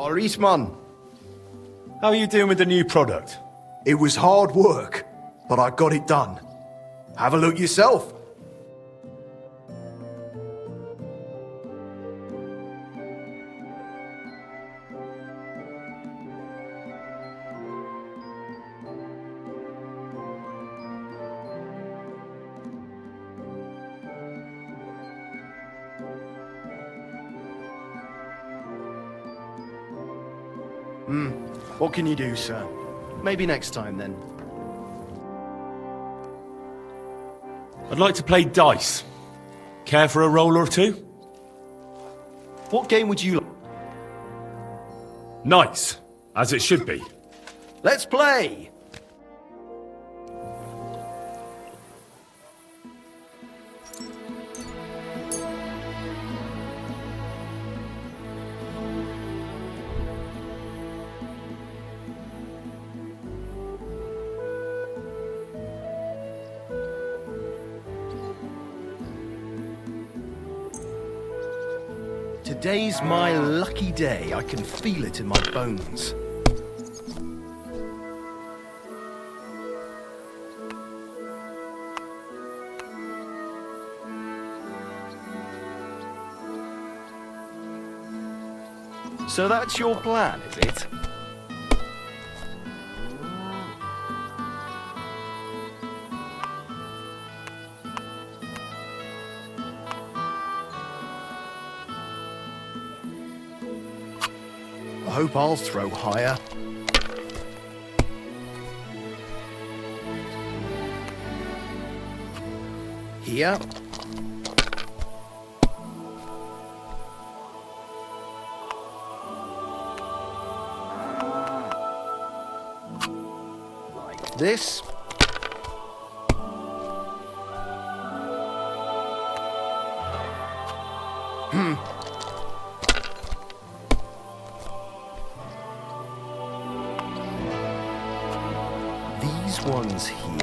worries, man. How are you doing with the new product? It was hard work, but I got it done. Have a look yourself. What can you do, sir? Maybe next time, then. I'd like to play dice. Care for a roll or two? What game would you like? Nice, as it should be. Let's play! Today's my lucky day. I can feel it in my bones. So that's your plan, is it? I hope I'll throw higher. Here. Like this. These ones here.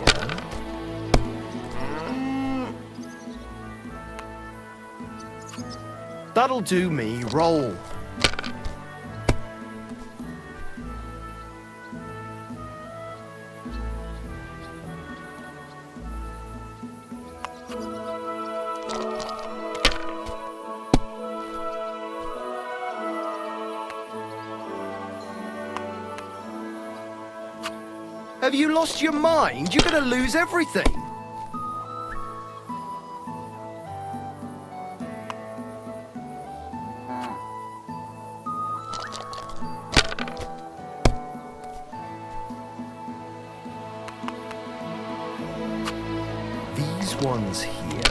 That'll do me. Roll. Have you lost your mind? You're gonna lose everything. These ones here.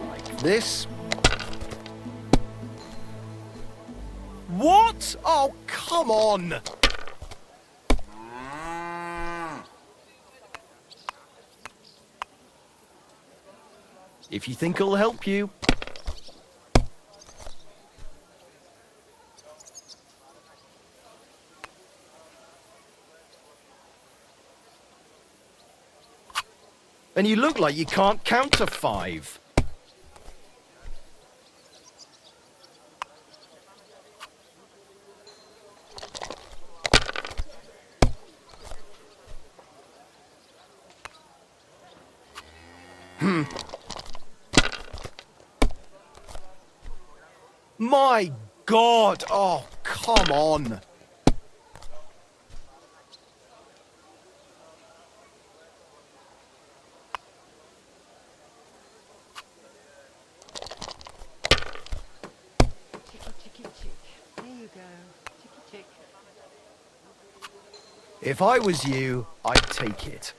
Like this. What? Oh, come on! If you think it'll help you. And you look like you can't count to 5. My God! Oh, come on! If I was you, I'd take it.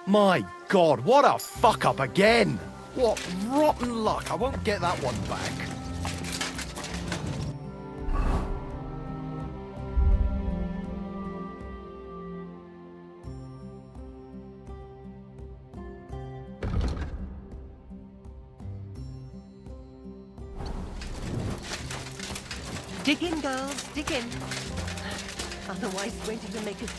My God, what a fuck up again! What rotten luck, I won't get that one back. Dig in, girls, dig in. Otherwise, waiting to make it.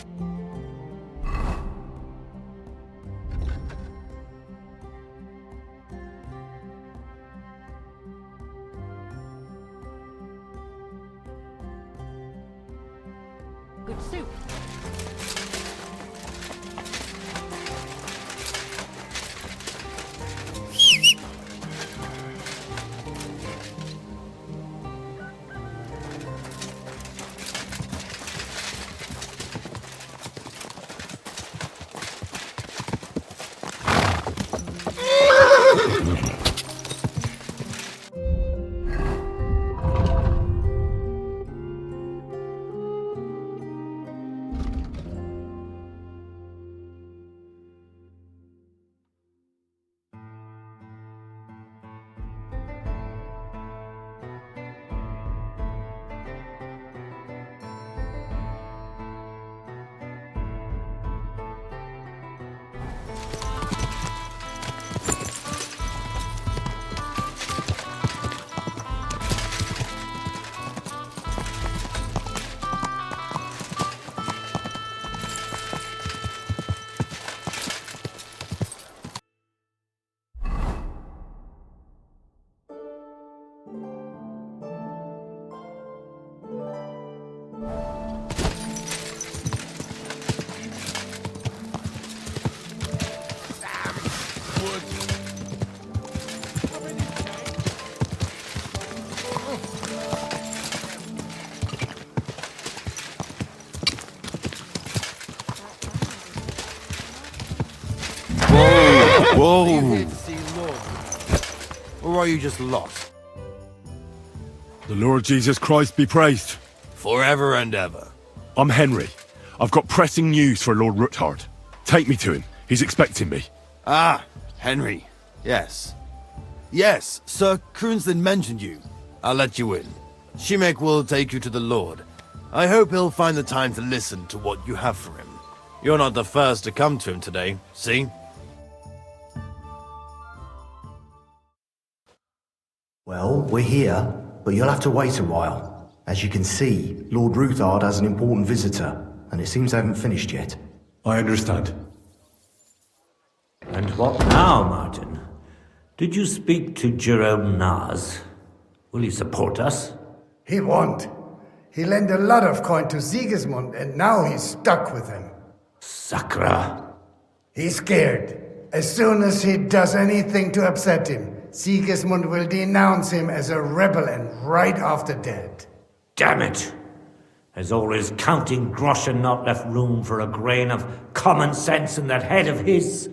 Good soup. Whoa! Are you here to see Lord? Or are you just lost? The Lord Jesus Christ be praised. Forever and ever. I'm Henry. I've got pressing news for Lord Ruthards. Take me to him. He's expecting me. Ah, Henry. Yes. Yes, Sir Kroonslin mentioned you. I'll let you in. Shimek will take you to the Lord. I hope he'll find the time to listen to what you have for him. You're not the first to come to him today, see? Well, we're here, but you'll have to wait a while. As you can see, Lord Ruthards has an important visitor, and it seems they haven't finished yet. I understand. And what now, Martin? Did you speak to Jerome Naz? Will he support us? He won't. He lent a lot of coin to Sigismund, and now he's stuck with him. Sakra. He's scared. As soon as he does anything to upset him, Sigismund will denounce him as a rebel and right off the dead. Damn it! Has all his counting groschen not left room for a grain of common sense in that head of his?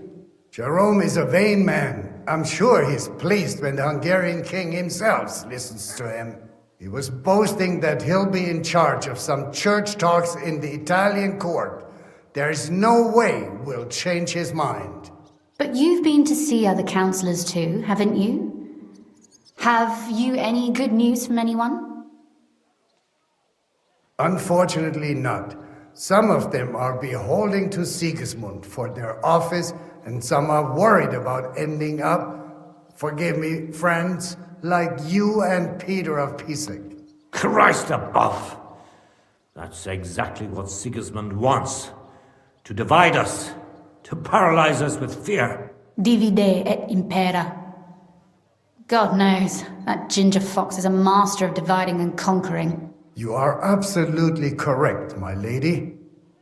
Jerome is a vain man. I'm sure he's pleased when the Hungarian king himself listens to him. He was boasting that he'll be in charge of some church talks in the Italian court. There's no way we'll change his mind. But you've been to see other councillors too, haven't you? Have you any good news from anyone? Unfortunately not. Some of them are beholding to Sigismund for their office, and some are worried about ending up, forgive me, friends, like you and Peter of Pisek. Christ above! That's exactly what Sigismund wants. To divide us. To paralyze us with fear. Divide et impera. God knows, that ginger fox is a master of dividing and conquering. You are absolutely correct, my lady.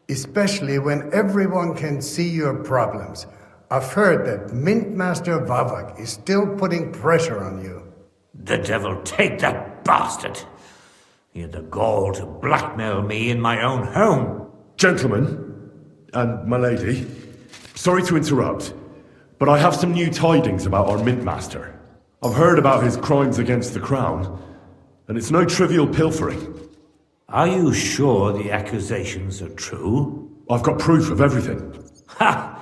Especially when everyone can see your problems. I've heard that Mintmaster Vavak is still putting pressure on you. The devil take that bastard! He had the gall to blackmail me in my own home. Gentlemen, and my lady, sorry to interrupt, but I have some new tidings about our Mint Master. I've heard about his crimes against the crown, and it's no trivial pilfering. Are you sure the accusations are true? I've got proof of everything. Ha!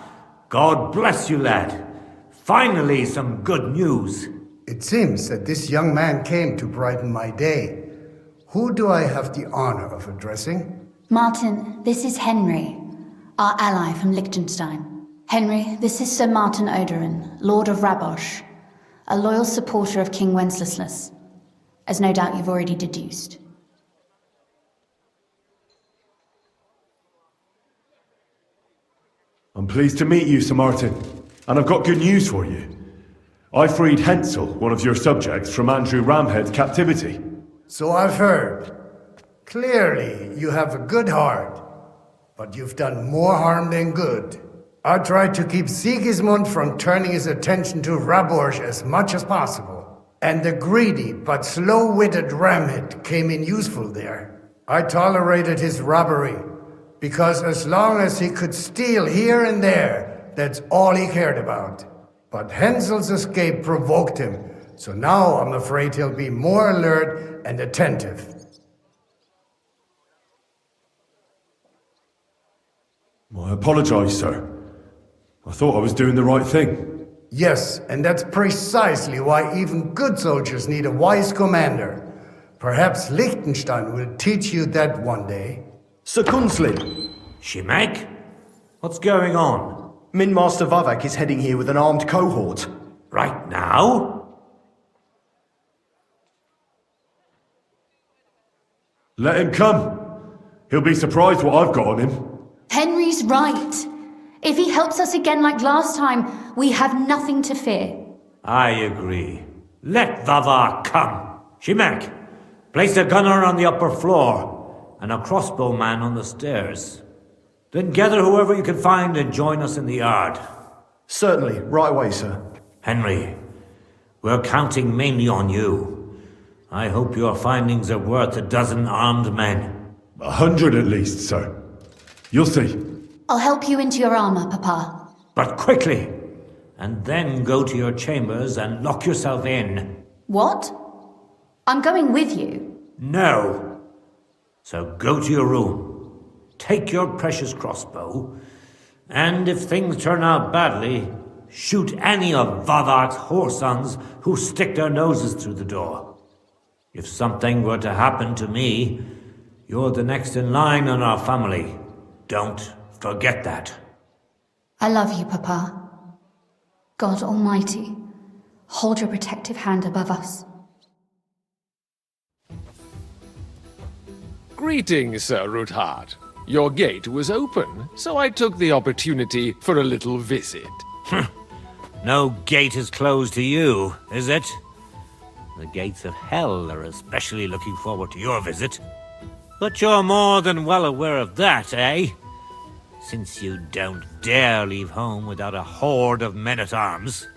God bless you, lad. Finally, some good news. It seems that this young man came to brighten my day. Who do I have the honor of addressing? Martin, this is Henry, our ally from Liechtenstein. Henry, this is Sir Martin Oderin, Lord of Rabosh, a loyal supporter of King Wenceslas, as no doubt you've already deduced. I'm pleased to meet you, Sir Martin. And I've got good news for you. I freed Hensel, one of your subjects, from Andrew Ramhead's captivity. So I've heard. Clearly, you have a good heart, but you've done more harm than good. I tried to keep Sigismund from turning his attention to Rabosh as much as possible, and the greedy but slow-witted Ramhead came in useful there. I tolerated his robbery, because as long as he could steal here and there, that's all he cared about. But Hensel's escape provoked him, so now I'm afraid he'll be more alert and attentive. I apologize, sir. I thought I was doing the right thing. Yes, and that's precisely why even good soldiers need a wise commander. Perhaps Liechtenstein will teach you that one day. Sir Kunslin, Shimek? What's going on? Mint Master Vavak is heading here with an armed cohort. Right now? Let him come. He'll be surprised what I've got on him. Henry's right. If he helps us again like last time, we have nothing to fear. I agree. Let Vavak come. Shimek, place a gunner on the upper floor and a crossbowman on the stairs. Then gather whoever you can find and join us in the yard. Certainly, right away, sir. Henry, we're counting mainly on you. I hope your findings are worth a dozen armed men. 100 at least, sir. You'll see. I'll help you into your armor, Papa. But quickly! And then go to your chambers and lock yourself in. What? I'm going with you. No. So go to your room. Take your precious crossbow. And if things turn out badly, shoot any of Vavak's whoresons who stick their noses through the door. If something were to happen to me, you're the next in line in our family. Don't forget that. I love you, Papa. God Almighty, hold your protective hand above us. Greetings, Sir Ruthard. Your gate was open, so I took the opportunity for a little visit. No gate is closed to you, is it? The gates of hell are especially looking forward to your visit. But you're more than well aware of that, eh? Since you don't dare leave home without a horde of men-at-arms.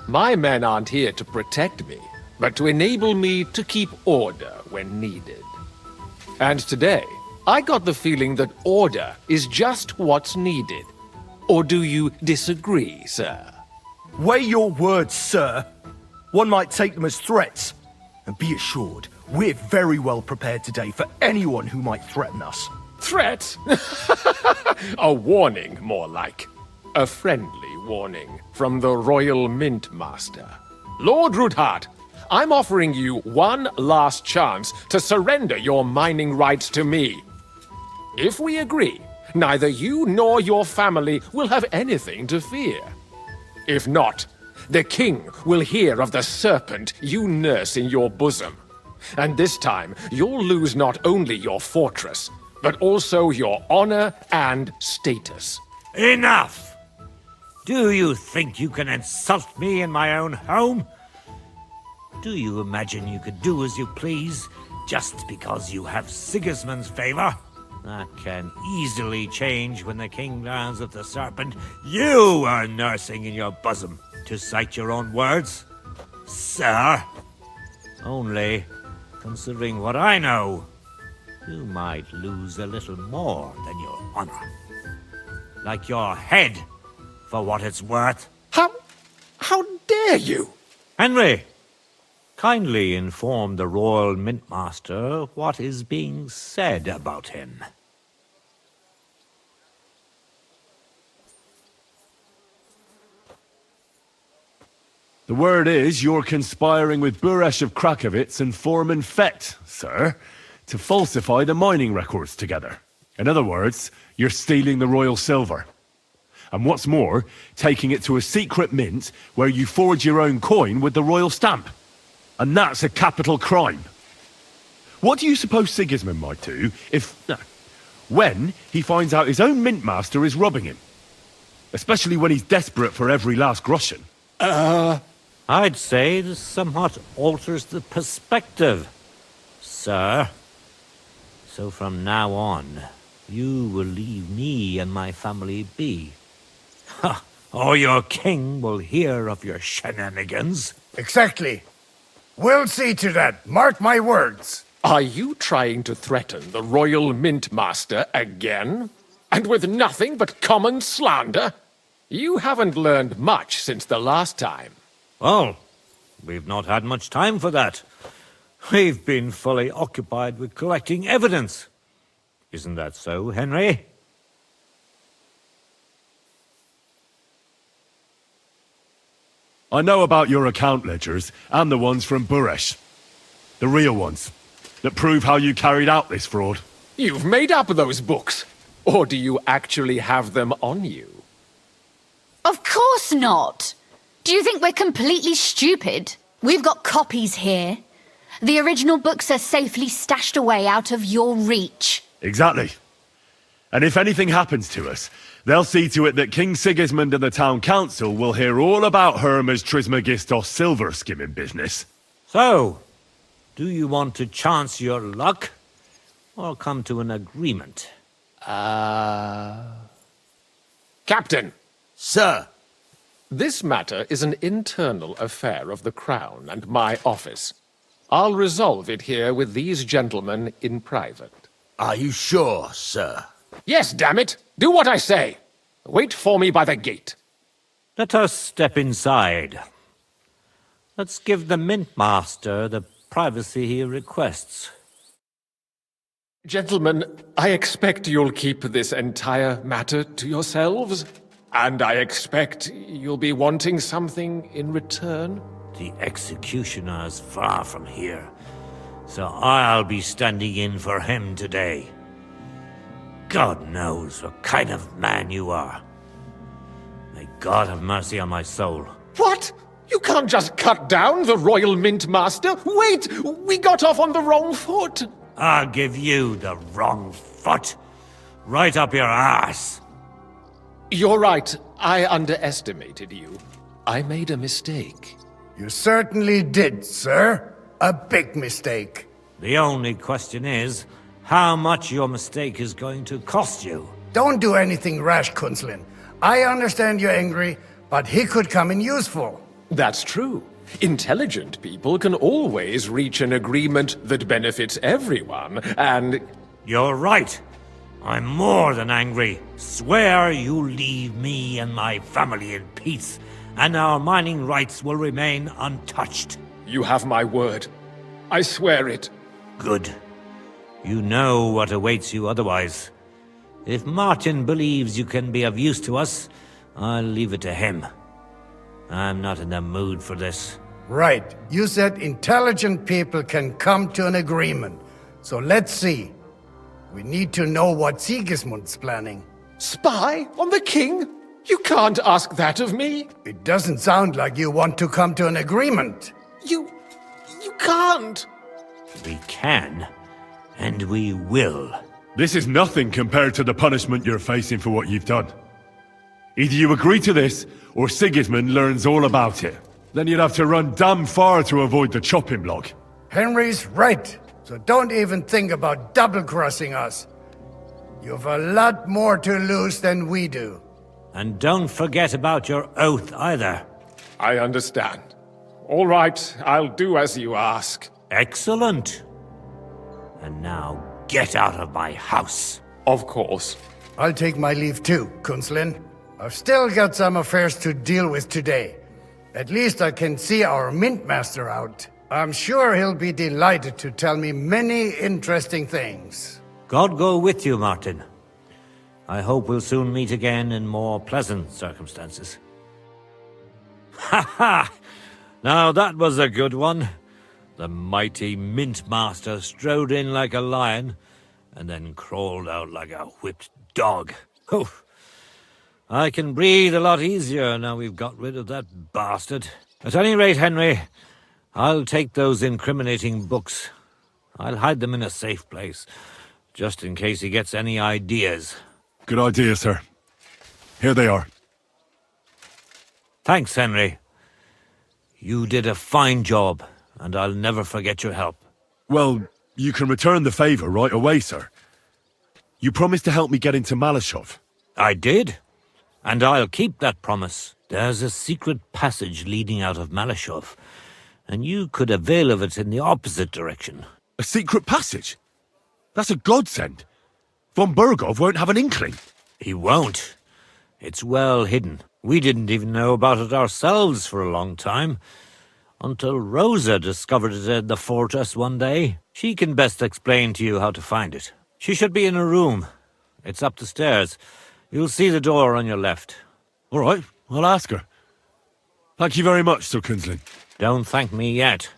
My men aren't here to protect me, but to enable me to keep order when needed. And today, I got the feeling that order is just what's needed. Or do you disagree, sir? Weigh your words, sir. One might take them as threats. And be assured, we're very well prepared today for anyone who might threaten us. Threat? A warning, more like. A friendly warning from the Royal Mint Master. Lord Ruthard, I'm offering you one last chance to surrender your mining rights to me. If we agree, neither you nor your family will have anything to fear. If not, the king will hear of the serpent you nurse in your bosom. And this time, you'll lose not only your fortress, but also your honor and status. Enough! Do you think you can insult me in my own home? Do you imagine you could do as you please just because you have Sigismund's favor? That can easily change when the king learns of the serpent you are nursing in your bosom, to cite your own words. Sir, only, considering what I know, you might lose a little more than your honor. Like your head, for what it's worth. How dare you? Henry, kindly inform the Royal Mintmaster what is being said about him. The word is you're conspiring with Buresh of Krakowitz and Foreman Fett, sir, to falsify the mining records together. In other words, you're stealing the royal silver. And what's more, taking it to a secret mint where you forge your own coin with the royal stamp. And that's a capital crime. What do you suppose Sigismund might do when he finds out his own mint master is robbing him? especially when he's desperate for every last groschen. I'd say this somewhat alters the perspective, sir. So from now on, you will leave me and my family be. Ha! Or your king will hear of your shenanigans. Exactly. We'll see to that. Mark my words. Are you trying to threaten the Royal Mint Master again? And with nothing but common slander? You haven't learned much since the last time. Well, we've not had much time for that. We've been fully occupied with collecting evidence. Isn't that so, Henry? I know about your account ledgers, and the ones from Buresh. The real ones, that prove how you carried out this fraud. You've made up those books. Or do you actually have them on you? Of course not. Do you think we're completely stupid? We've got copies here. The original books are safely stashed away out of your reach. Exactly. And if anything happens to us, they'll see to it that King Sigismund and the town council will hear all about Hermes Trismegistos silver skimming business. So, do you want to chance your luck, or come to an agreement? Captain, Sir, this matter is an internal affair of the Crown and my office. I'll resolve it here with these gentlemen in private. are you sure, sir? Yes, damn it! Do what I say! Wait for me by the gate. Let us step inside. Let's give the Mint Master the privacy he requests. Gentlemen, I expect you'll keep this entire matter to yourselves. And I expect you'll be wanting something in return. The executioner's far from here, so I'll be standing in for him today. God knows what kind of man you are. May God have mercy on my soul. What? You can't just cut down the Royal Mint Master? Wait! We got off on the wrong foot! I'll give you the wrong foot. Right up your ass. You're right. I underestimated you. I made a mistake. You certainly did, sir. A big mistake. The only question is, how much your mistake is going to cost you. Don't do anything rash, Kunzlin. I understand you're angry, but he could come in useful. That's true. Intelligent people can always reach an agreement that benefits everyone, and... You're right. I'm more than angry. Swear you leave me and my family in peace, and our mining rights will remain untouched. You have my word. I swear it. Good. You know what awaits you otherwise. If Martin believes you can be of use to us, I'll leave it to him. I'm not in the mood for this. Right. You said intelligent people can come to an agreement. So let's see. We need to know what Sigismund's planning. Spy on the king? You can't ask that of me. It doesn't sound like you want to come to an agreement. You can't. We can, and we will. This is nothing compared to the punishment you're facing for what you've done. Either you agree to this, or Sigismund learns all about it. Then you'd have to run damn far to avoid the chopping block. Henry's right. So don't even think about double-crossing us. You've a lot more to lose than we do. And don't forget about your oath either. I understand. All right, I'll do as you ask. Excellent. And now get out of my house. Of course. I'll take my leave too, Kunzlin. I've still got some affairs to deal with today. At least I can see our Mint Master out. I'm sure he'll be delighted to tell me many interesting things. God go with you, Martin. I hope we'll soon meet again in more pleasant circumstances. Ha ha! Now that was a good one. The mighty Mint Master strode in like a lion, and then crawled out like a whipped dog. Oof. I can breathe a lot easier now we've got rid of that bastard. At any rate, Henry, I'll take those incriminating books. I'll hide them in a safe place, just in case he gets any ideas. Good idea, sir. Here they are. Thanks, Henry. You did a fine job, and I'll never forget your help. Well, you can return the favor right away, sir. You promised to help me get into Malashov. I did, and I'll keep that promise. There's a secret passage leading out of Malashov, and you could avail of it in the opposite direction. A secret passage? That's a godsend. Von Bergov won't have an inkling. He won't. It's well hidden. We didn't even know about it ourselves for a long time, until Rosa discovered it in the fortress one day. She can best explain to you how to find it. She should be in her room. It's up the stairs. You'll see the door on your left. All right, I'll ask her. Thank you very much, Sir Kinsling. Don't thank me yet.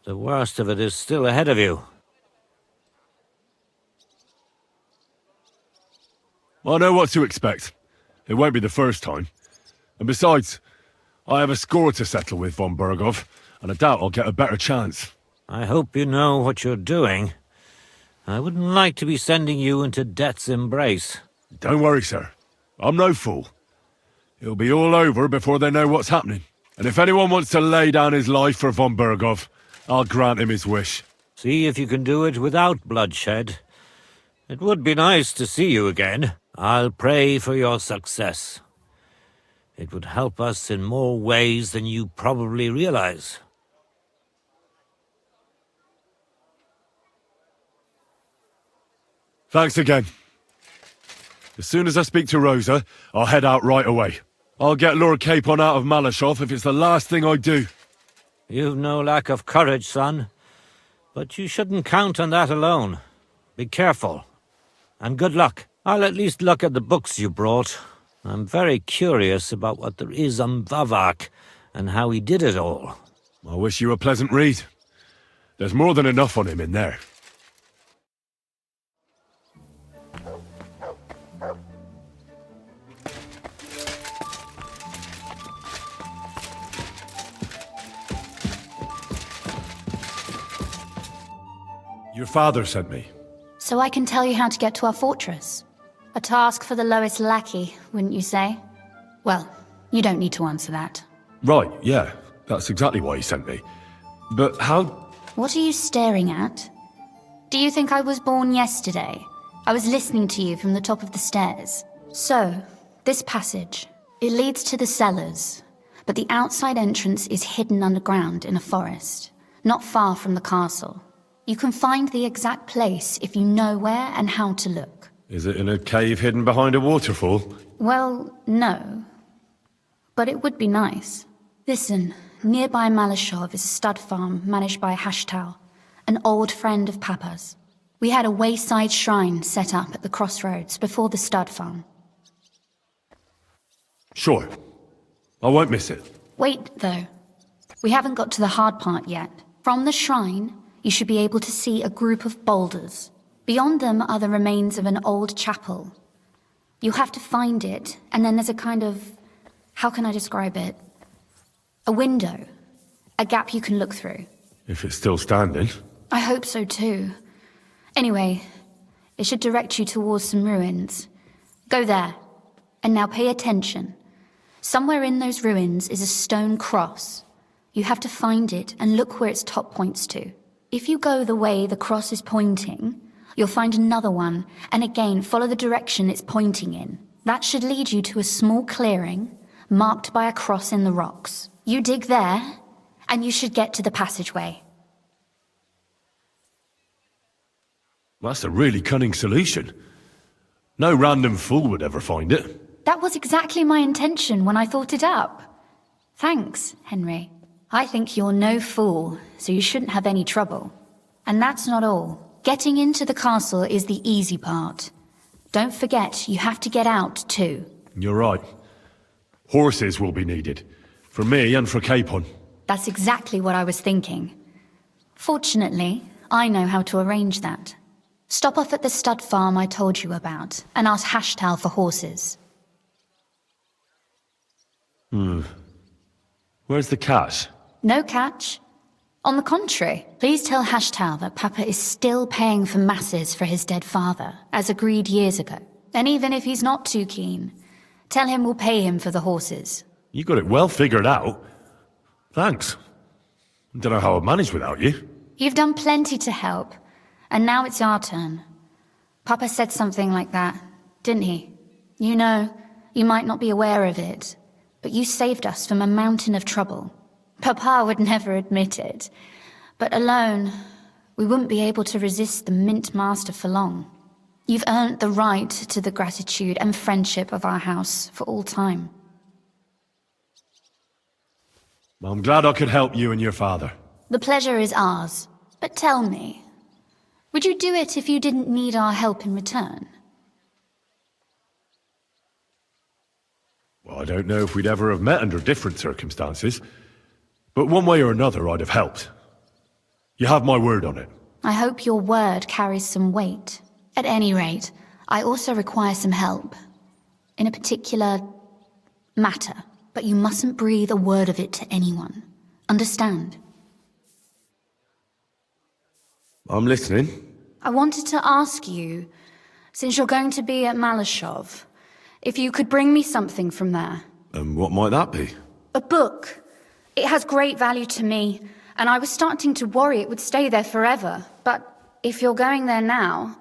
The worst of it is still ahead of you. I know what to expect. It won't be the first time. And besides, I have a score to settle with Von Bergov, and I doubt I'll get a better chance. I hope you know what you're doing. I wouldn't like to be sending you into death's embrace. Don't worry, sir. I'm no fool. It'll be all over before they know what's happening. And if anyone wants to lay down his life for Von Bergov, I'll grant him his wish. See if you can do it without bloodshed. It would be nice to see you again. I'll pray for your success. It would help us in more ways than you probably realize. Thanks again. As soon as I speak to Rosa, I'll head out right away. I'll get Lord Capon out of Malashov if it's the last thing I do. You've no lack of courage, son. But you shouldn't count on that alone. Be careful. And good luck. I'll at least look at the books you brought. I'm very curious about what there is on Vavak and how he did it all. I wish you a pleasant read. There's more than enough on him in there. Your father sent me. So I can tell you how to get to our fortress. A task for the lowest lackey, wouldn't you say? Well, you don't need to answer that. Right, yeah. That's exactly why he sent me. But how... What are you staring at? Do you think I was born yesterday? I was listening to you from the top of the stairs. So, this passage, it leads to the cellars, but the outside entrance is hidden underground in a forest, not far from the castle. You can find the exact place if you know where and how to look. Is it in a cave hidden behind a waterfall? Well, no. But it would be nice. Listen, nearby Malashov is a stud farm managed by Hashtal, an old friend of Papa's. We had a wayside shrine set up at the crossroads before the stud farm. Sure. I won't miss it. Wait, though. We haven't got to the hard part yet. From the shrine, you should be able to see a group of boulders. Beyond them are the remains of an old chapel. You'll have to find it, and then there's a kind of... how can I describe it? A window. A gap you can look through. If it's still standing. I hope so too. Anyway, it should direct you towards some ruins. Go there. And now pay attention. Somewhere in those ruins is a stone cross. You have to find it and look where its top points to. If you go the way the cross is pointing, you'll find another one, and again follow the direction it's pointing in. That should lead you to a small clearing, marked by a cross in the rocks. You dig there, and you should get to the passageway. That's a really cunning solution. No random fool would ever find it. That was exactly my intention when I thought it up. Thanks, Henry. I think you're no fool, so you shouldn't have any trouble. And that's not all. Getting into the castle is the easy part. Don't forget, you have to get out, too. You're right. Horses will be needed. For me and for Capon. That's exactly what I was thinking. Fortunately, I know how to arrange that. Stop off at the stud farm I told you about, and ask Hashtal for horses. Where's the cash? No catch. On the contrary, please tell Hashtal that Papa is still paying for masses for his dead father, as agreed years ago. And even if he's not too keen, tell him we'll pay him for the horses. You got it well figured out. Thanks. Don't know how I'd manage without you. You've done plenty to help, and now it's our turn. Papa said something like that, didn't he? You know, you might not be aware of it, but you saved us from a mountain of trouble. Papa would never admit it, but alone, we wouldn't be able to resist the Mint Master for long. You've earned the right to the gratitude and friendship of our house for all time. Well, I'm glad I could help you and your father. The pleasure is ours. But tell me, would you do it if you didn't need our help in return? Well, I don't know if we'd ever have met under different circumstances, but one way or another I'd have helped. You have my word on it. I hope your word carries some weight. At any rate, I also require some help. In a particular matter. But you mustn't breathe a word of it to anyone. Understand? I'm listening. I wanted to ask you, since you're going to be at Malashov, if you could bring me something from there. And what might that be? A book. It has great value to me, and I was starting to worry it would stay there forever. But if you're going there now...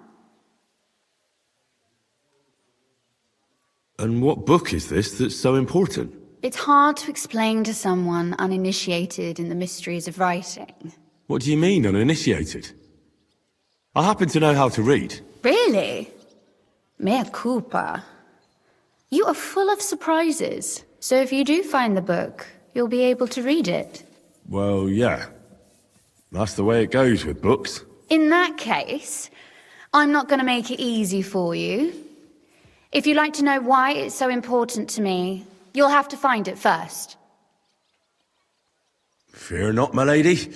And what book is this that's so important? It's hard to explain to someone uninitiated in the mysteries of writing. What do you mean, uninitiated? I happen to know how to read. Really? Mea culpa. You are full of surprises. So if you do find the book, you'll be able to read it. Well, yeah. That's the way it goes with books. In that case, I'm not going to make it easy for you. If you'd like to know why it's so important to me, you'll have to find it first. Fear not, my lady.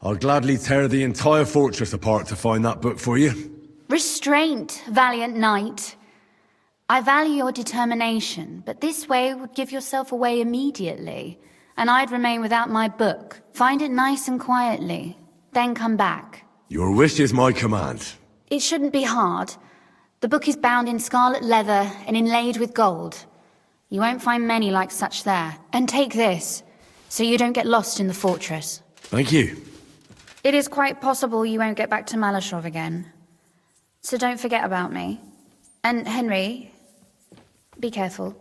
I'll gladly tear the entire fortress apart to find that book for you. Restraint, valiant knight. I value your determination, but this way would give yourself away immediately, and I'd remain without my book. Find it nice and quietly, then come back. Your wish is my command. It shouldn't be hard. The book is bound in scarlet leather and inlaid with gold. You won't find many like such there. And take this, so you don't get lost in the fortress. Thank you. It is quite possible you won't get back to Malashov again. So don't forget about me. And Henry, be careful.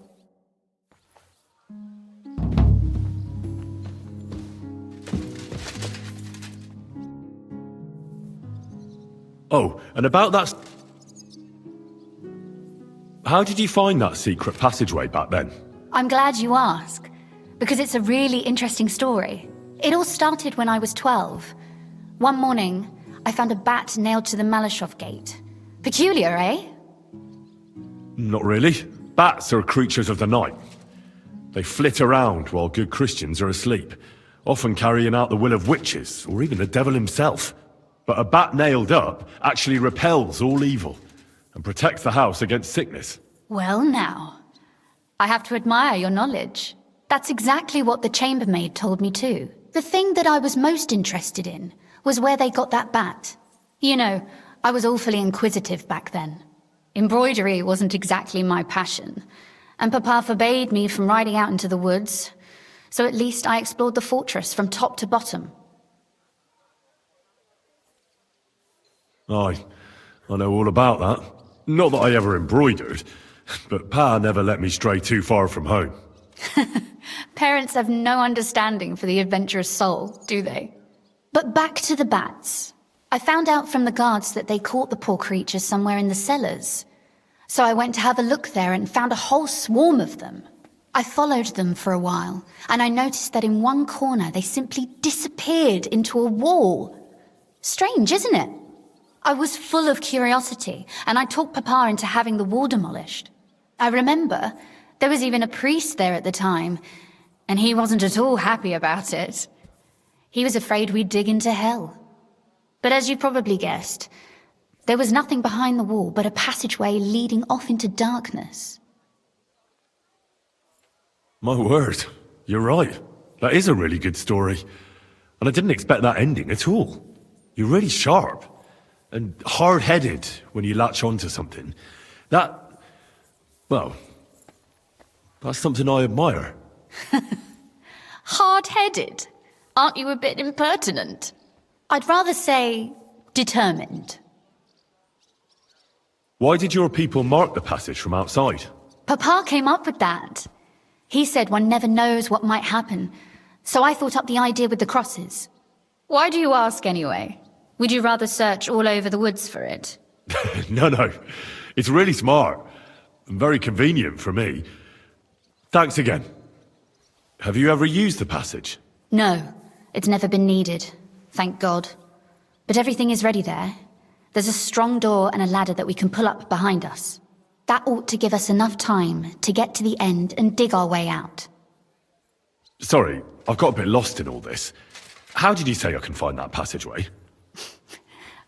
Oh, and about that... How did you find that secret passageway back then? I'm glad you ask, because it's a really interesting story. It all started when I was 12. One morning, I found a bat nailed to the Malashov gate. Peculiar, eh? Not really. Bats are creatures of the night. They flit around while good Christians are asleep, often carrying out the will of witches, or even the devil himself. But a bat nailed up actually repels all evil, and protects the house against sickness. Well now, I have to admire your knowledge. That's exactly what the chambermaid told me too. The thing that I was most interested in was where they got that bat. You know, I was awfully inquisitive back then. Embroidery wasn't exactly my passion, and Papa forbade me from riding out into the woods, so at least I explored the fortress from top to bottom. I know all about that. Not that I ever embroidered, but Pa never let me stray too far from home. Parents have no understanding for the adventurous soul, do they? But back to the bats. I found out from the guards that they caught the poor creatures somewhere in the cellars. So I went to have a look there and found a whole swarm of them. I followed them for a while, and I noticed that in one corner they simply disappeared into a wall. Strange, isn't it? I was full of curiosity, and I talked Papa into having the wall demolished. I remember there was even a priest there at the time, and he wasn't at all happy about it. He was afraid we'd dig into hell. But as you probably guessed, there was nothing behind the wall but a passageway leading off into darkness. My word, you're right. That is a really good story. And I didn't expect that ending at all. You're really sharp. And hard-headed when you latch onto something. Well, that's something I admire. Hard-headed? Aren't you a bit impertinent? I'd rather say determined. Why did your people mark the passage from outside? Papa came up with that. He said one never knows what might happen, so I thought up the idea with the crosses. Why do you ask anyway? Would you rather search all over the woods for it? No. It's really smart. And very convenient for me. Thanks again. Have you ever used the passage? No, it's never been needed. Thank God. But everything is ready there. There's a strong door and a ladder that we can pull up behind us. That ought to give us enough time to get to the end and dig our way out. Sorry, I've got a bit lost in all this. How did you say I can find that passageway?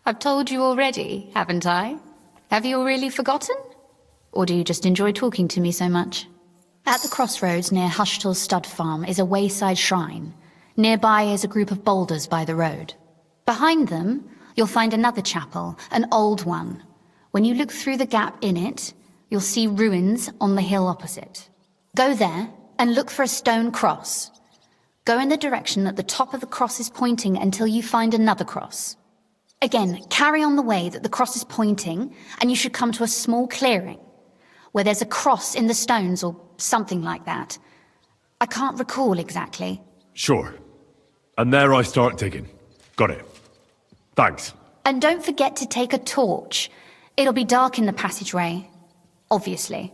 I've told you already, haven't I? Have you really forgotten? Or do you just enjoy talking to me so much? At the crossroads near Hushtal's stud farm is a wayside shrine. Nearby is a group of boulders by the road. Behind them, you'll find another chapel, an old one. When you look through the gap in it, you'll see ruins on the hill opposite. Go there and look for a stone cross. Go in the direction that the top of the cross is pointing until you find another cross. Again, carry on the way that the cross is pointing, and you should come to a small clearing, where there's a cross in the stones or something like that. I can't recall exactly. Sure. And there I start digging. Got it. Thanks. And don't forget to take a torch. It'll be dark in the passageway, obviously.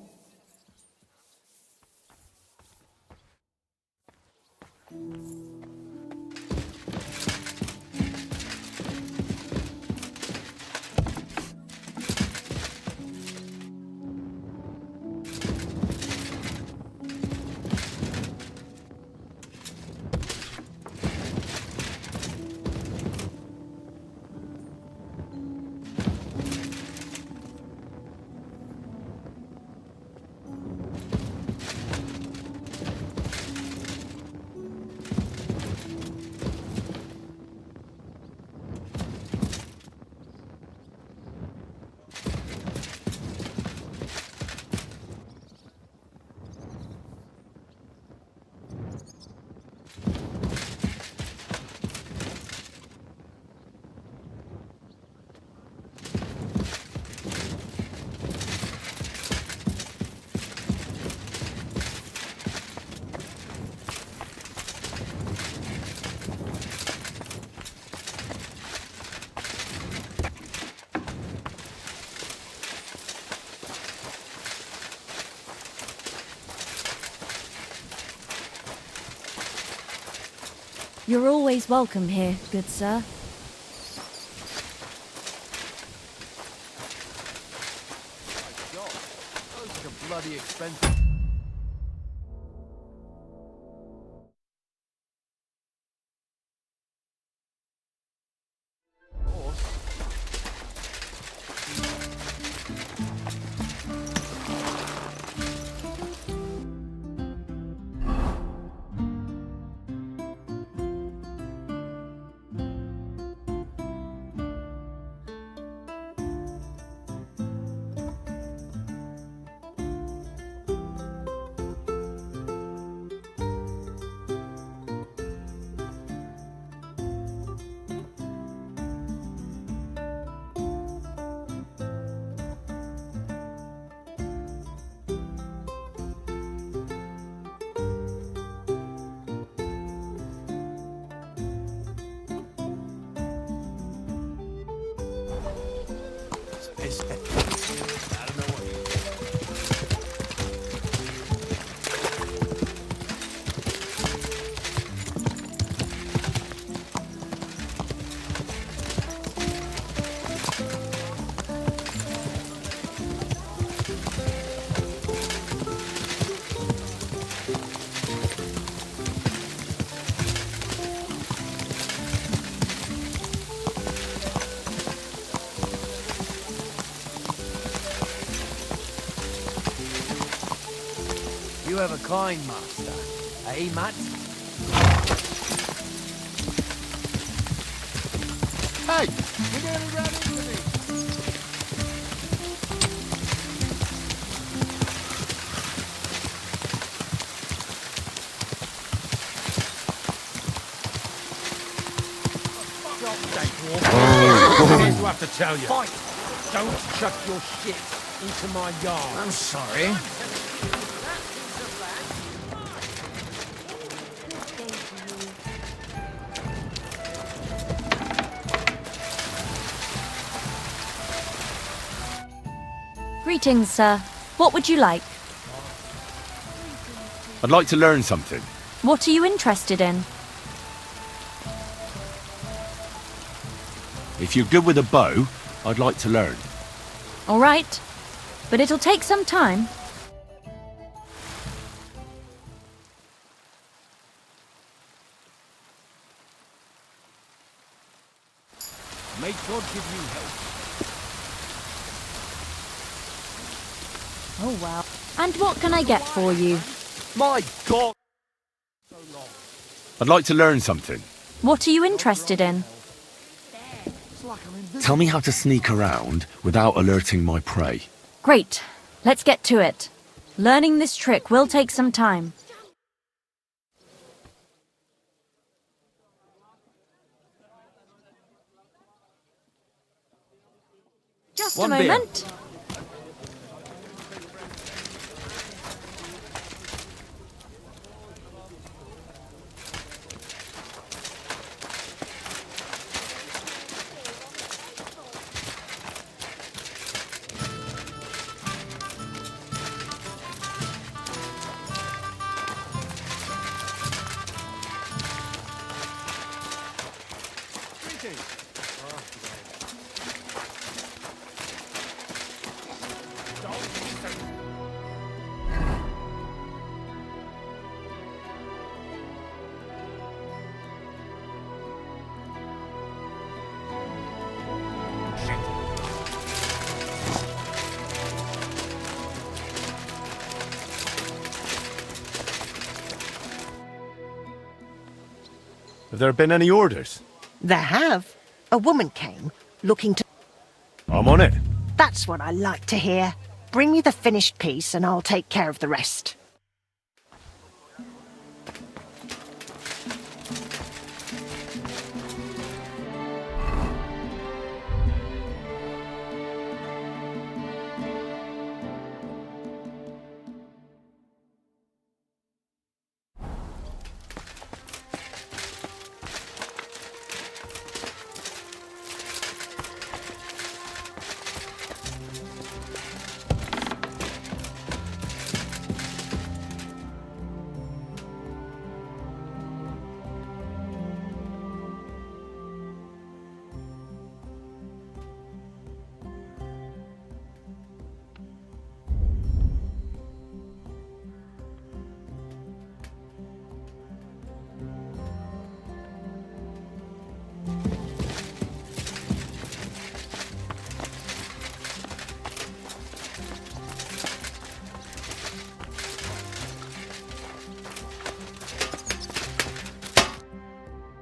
You're always welcome here, good sir. Those are bloody expensive. You have a kind master, eh, Matt? Hey! You're nearly ran into me! mistake, Walker. Here's what I have to tell you. Fight! Don't chuck your shit into my yard. I'm sorry. Greetings, sir. What would you like? I'd like to learn something. What are you interested in? If you're good with a bow, I'd like to learn. All right. But it'll take some time. May God give you help. Oh, well. And what can I get for you? My God! I'd like to learn something. What are you interested in? Tell me how to sneak around without alerting my prey. Great. Let's get to it. Learning this trick will take some time. Just a moment. Have there been any orders? There have. A woman came, looking to... I'm on it. That's what I like to hear. Bring me the finished piece and I'll take care of the rest.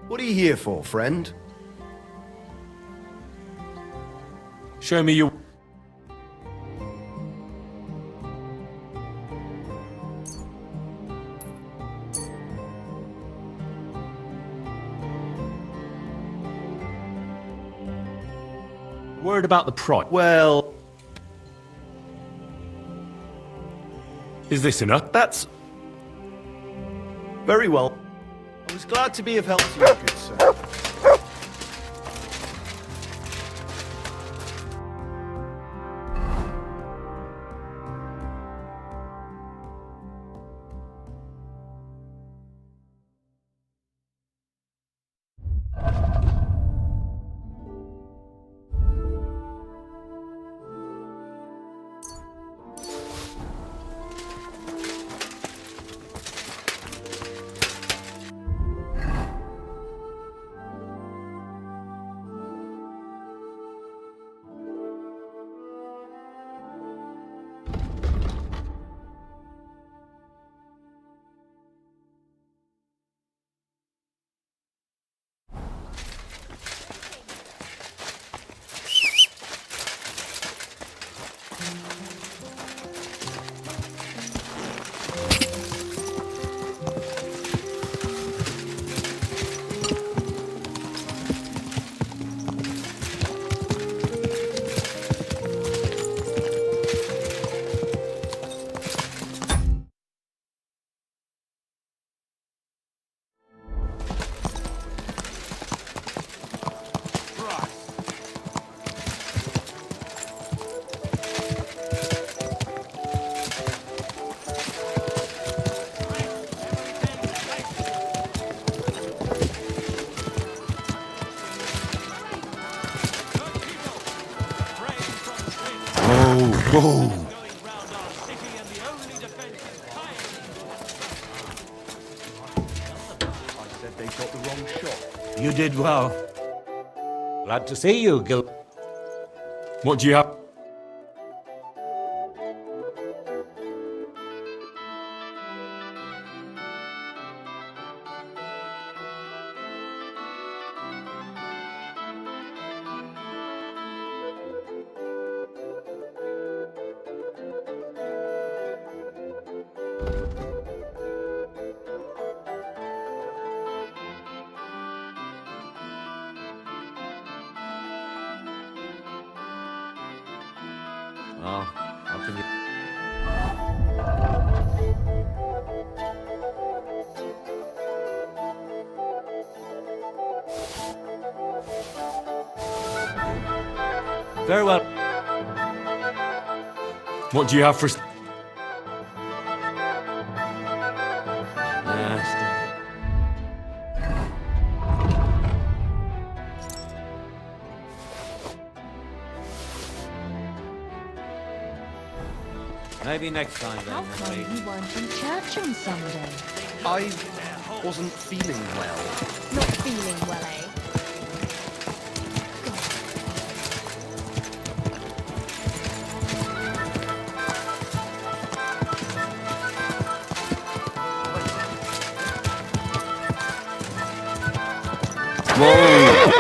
What are you here for, friend? Show me your... Worried about the price? Well... Is this enough? That's... very well. I was glad to be of help to you, good sir. Whoa! I said they got the wrong shot. You did well. Glad to see you, Gil. What do you have? Oh, how can you... Very well. What do you have for... Maybe next time then, How come Henry. you weren't in church on Sunday? I wasn't feeling well. Not feeling well, eh?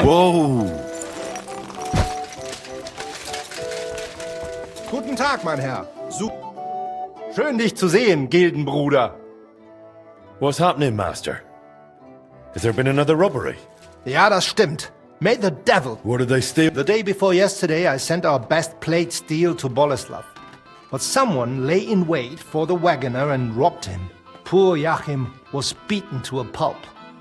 Whoa! Guten Tag, mein Herr. Schön, dich zu sehen, Gildenbruder. What's happening, Master? Has there been another robbery? Ja, das stimmt. May the devil. What did they steal? The day before yesterday, I sent our best plate steel to Boleslav. But someone lay in wait for the wagoner and robbed him. Poor Joachim was beaten to a pulp.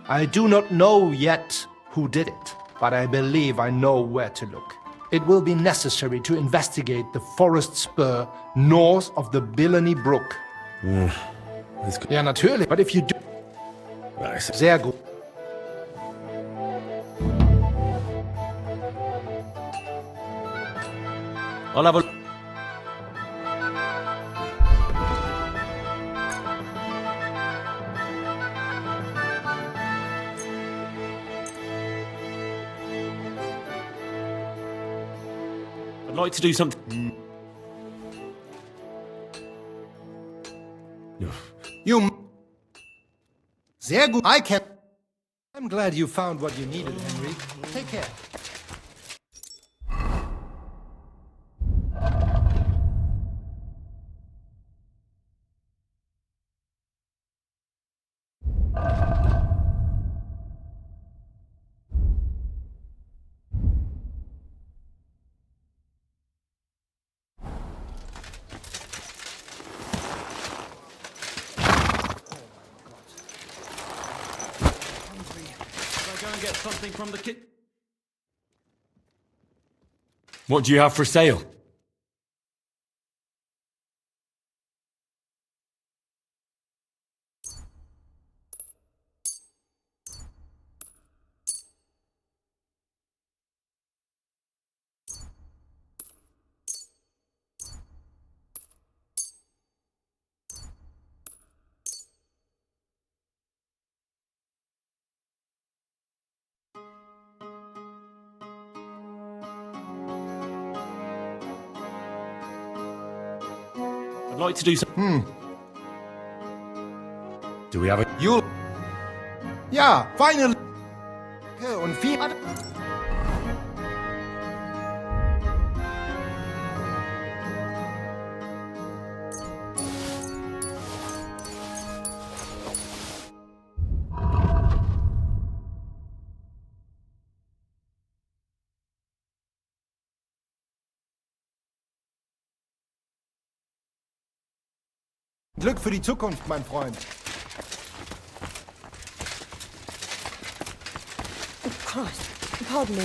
I do not know yet who did it, but I believe I know where to look. It will be necessary to investigate the forest spur north of the Billany Brook. Ja, natürlich. But if you do... Sehr gut. I'll have a... I'd like to do something... You... Sehr gut. I can... I'm glad you found what you needed, Henry. Take care. From the kit. What do you have for sale? I'd like to do some... Do we have a... You... Ja, finally. Und viel... Glück für die Zukunft, mein Freund. Oh, Christ. Pardon me.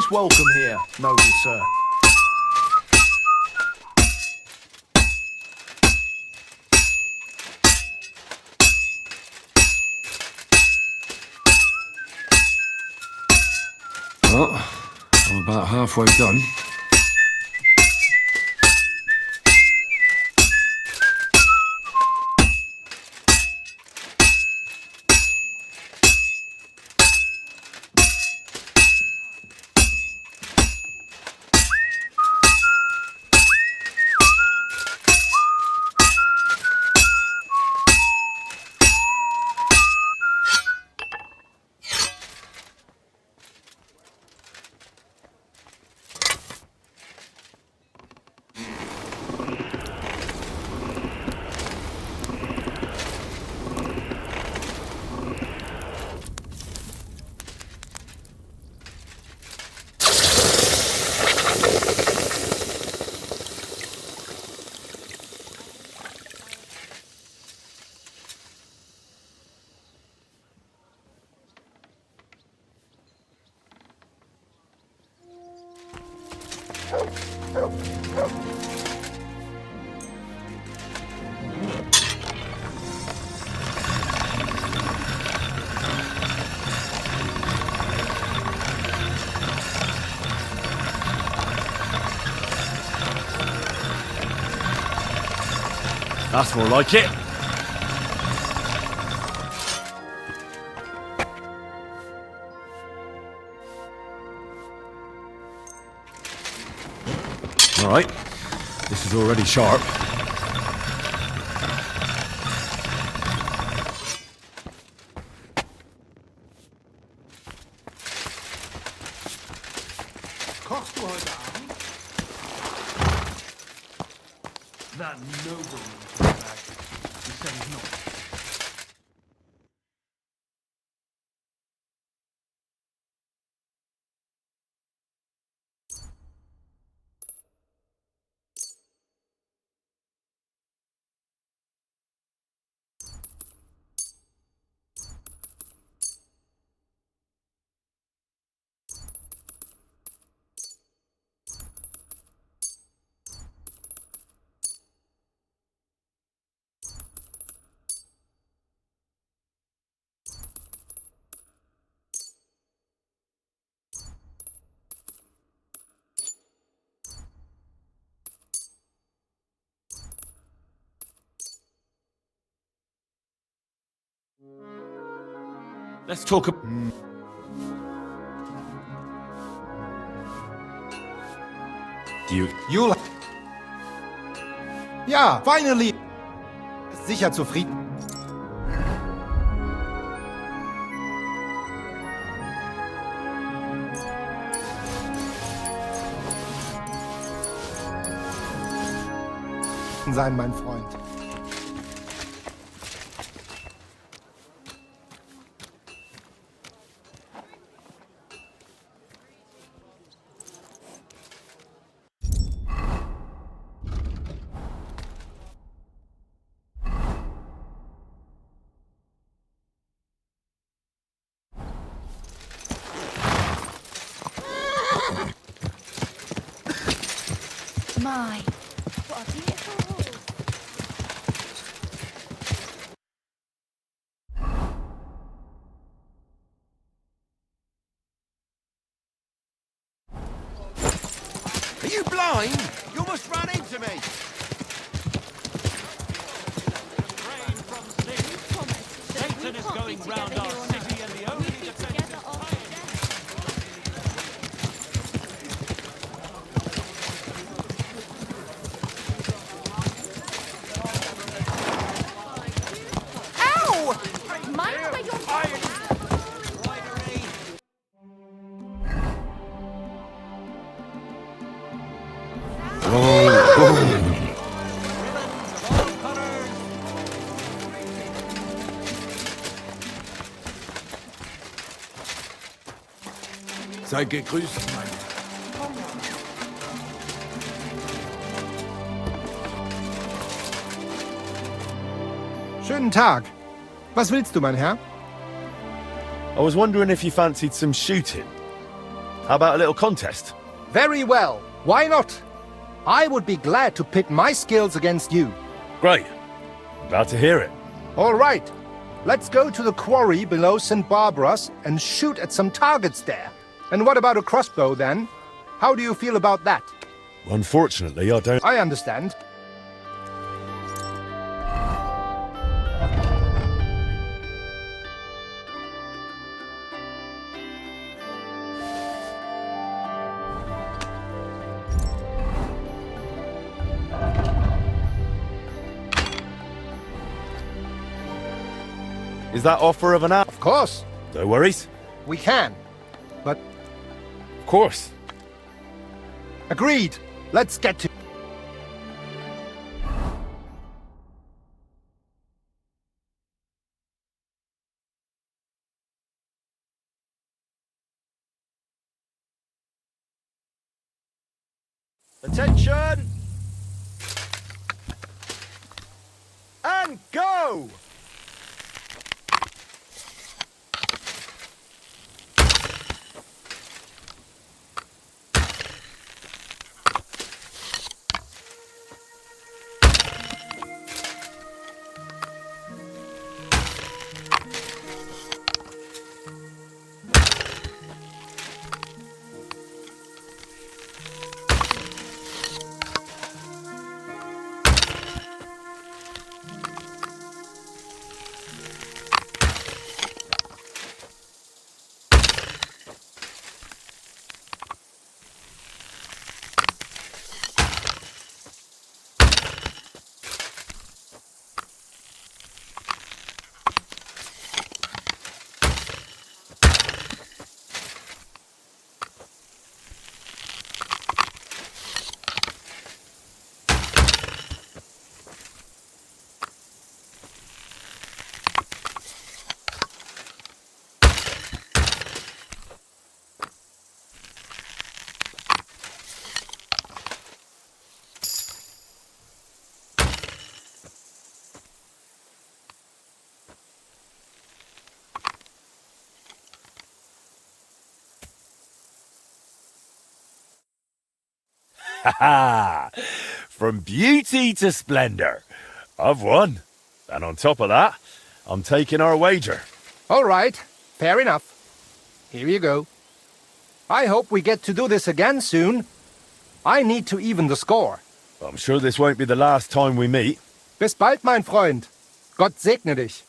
most welcome here, noble sir. Well, I'm about halfway done. That's more like it. All right, this is already sharp. That nobleman came back. He said he's not. Let's talk. You'll... Ja, finally! Ist sicher zufrieden. Sein, mein Freund. My, what a beautiful horse. Are you blind? You almost ran into me. Satan is going round our city, and the only defense is Mind where you're Seid gegrüßt, mein. Schönen Tag. Was willst du, mein Herr? I was wondering if you fancied some shooting. How about a little contest? Very well. Why not? I would be glad to pit my skills against you. Great. Glad to hear it. All right. Let's go to the quarry below St. Barbara's and shoot at some targets there. And what about a crossbow, then? How do you feel about that? Unfortunately, I don't... I understand. Is that offer of an hour? Of course. No worries. We can. But... Of course. Agreed. Let's get to... Attention! And go! Ha ha! From beauty to splendor. I've won. And on top of that, I'm taking our wager. All right. Fair enough. Here you go. I hope we get to do this again soon. I need to even the score. I'm sure this won't be the last time we meet. Bis bald, mein Freund. Gott segne dich.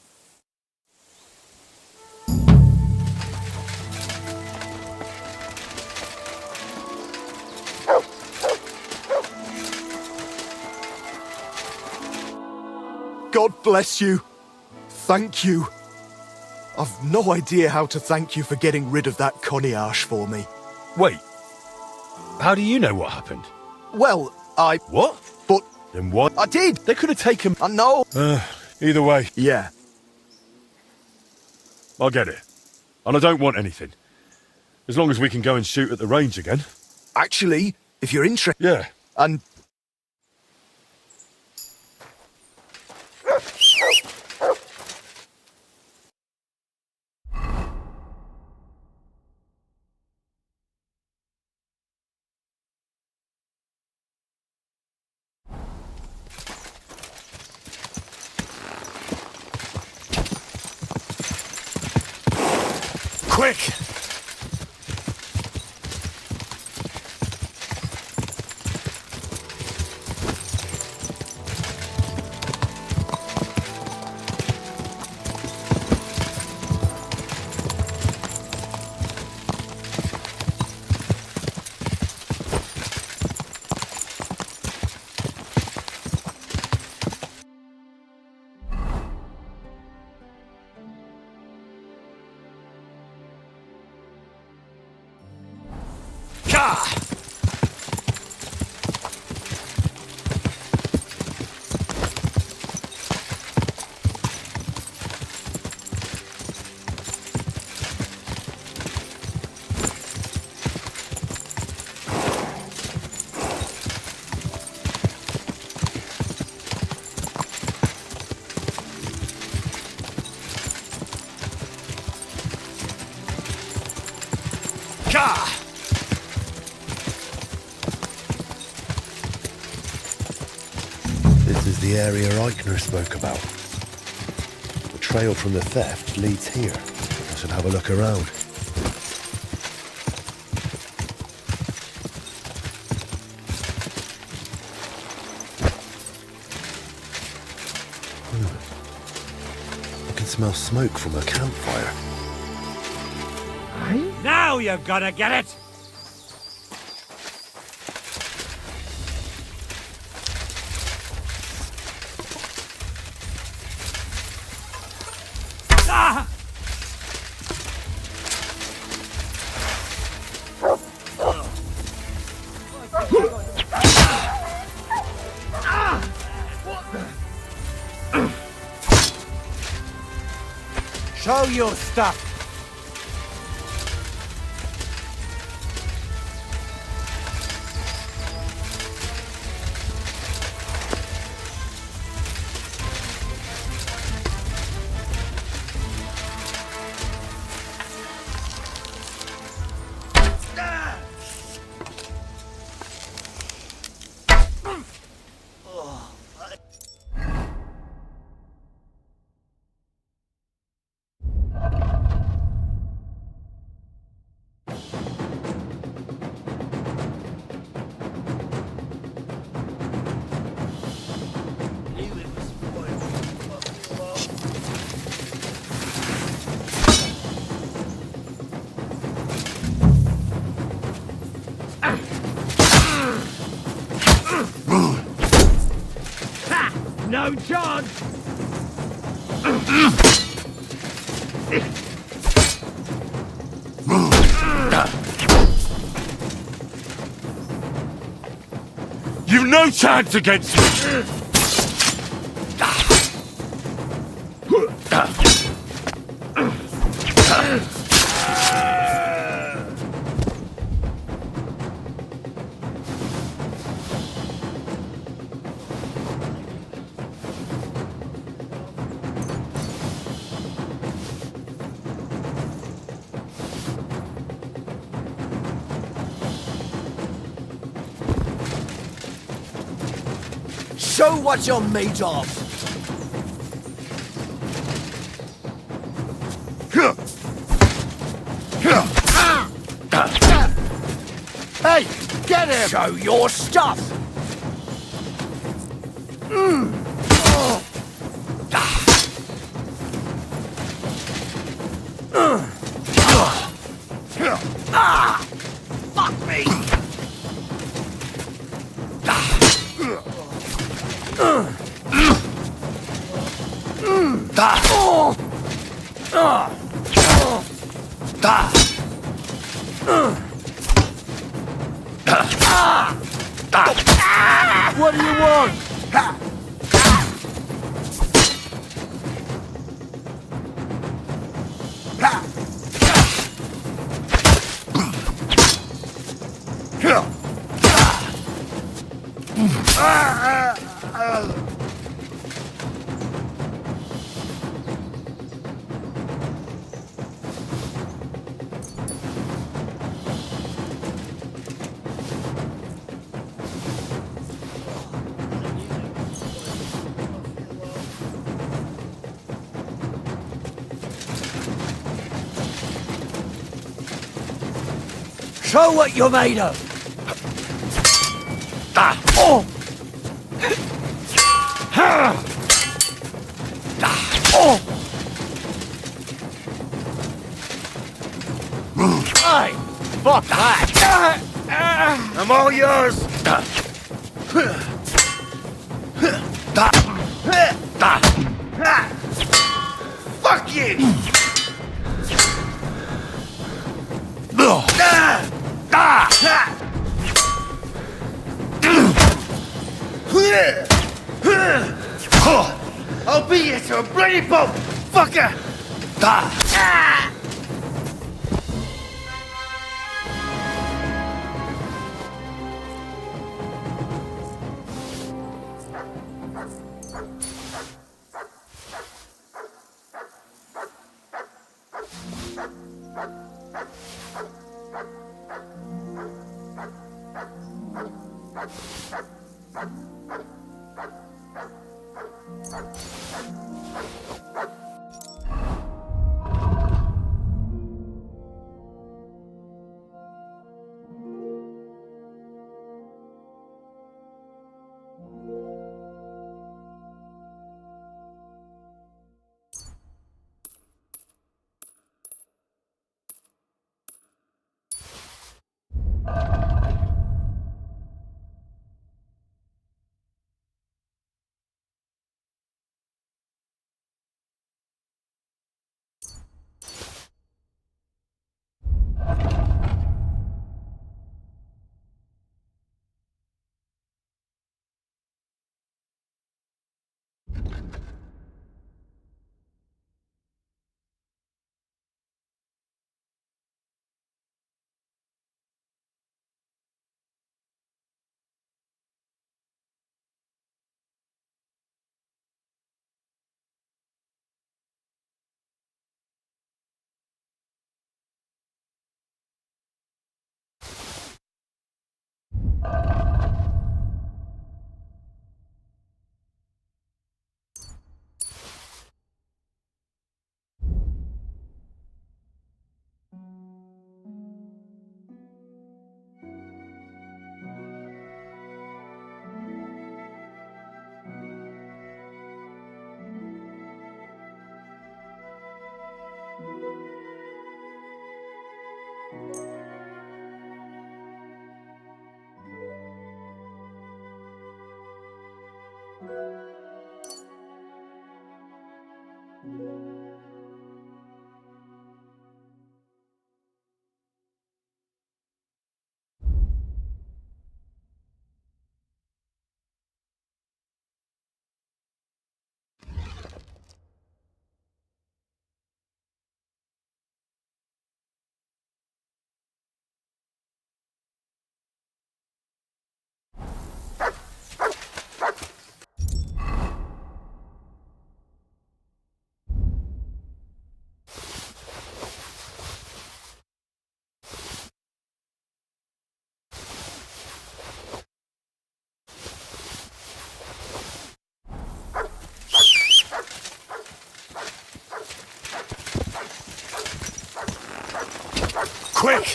God bless you. Thank you. I've no idea how to thank you for getting rid of that Conniarch for me. Wait. How do you know what happened? Well, I... What? But... Then what? I did. They could have taken... I know. Either way. Yeah. I get it. And I don't want anything. As long as we can go and shoot at the range again. Actually, if you're interested... Yeah. And... Quick! the area Eichner spoke about. The trail from the theft leads here. I should have a look around. I can smell smoke from a campfire. Now you're gonna get it! Ah! Show your stuff! No chance! You've no chance against me! Show what you're made of! Hey, get him! Show your stuff! Fuck me! What do you want? Show what you're made of! Hey! Fuck that! I'm all yours! Fuck you! I'll beat you to a bloody pulp, fucker! Quick!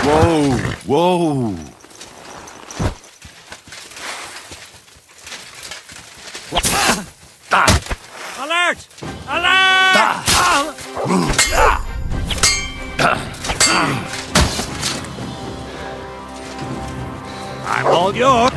Whoa! Whoa! Alert! Alert! I'm all yours.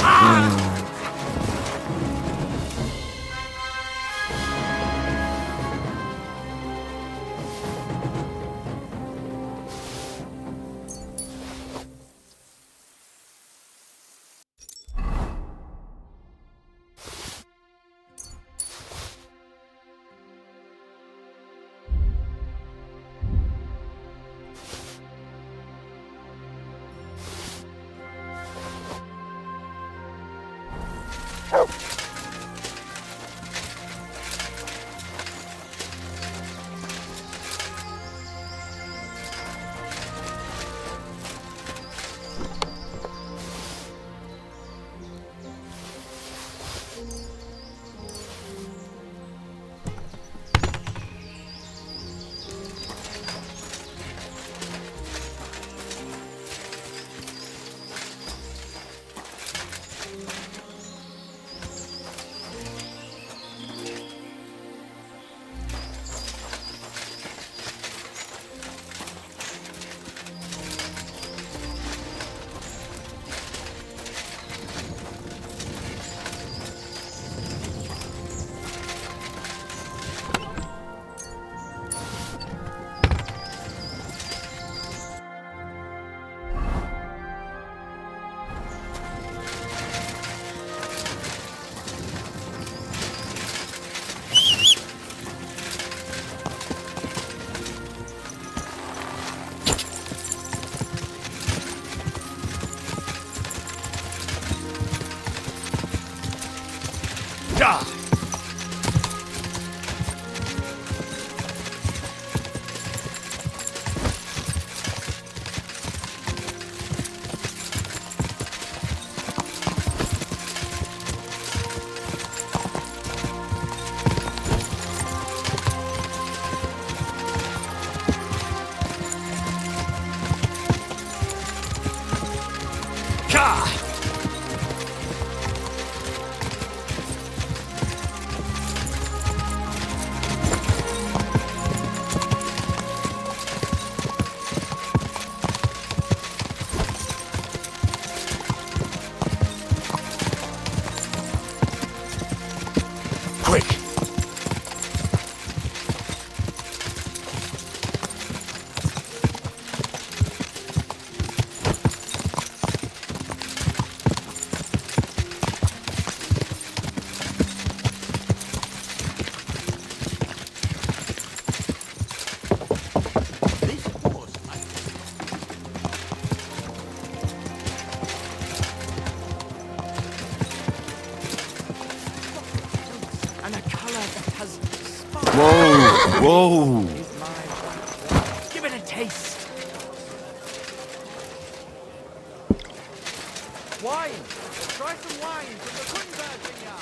Whoa! Give it a taste. Wine. Try some wine from the Kuttenberg vineyard.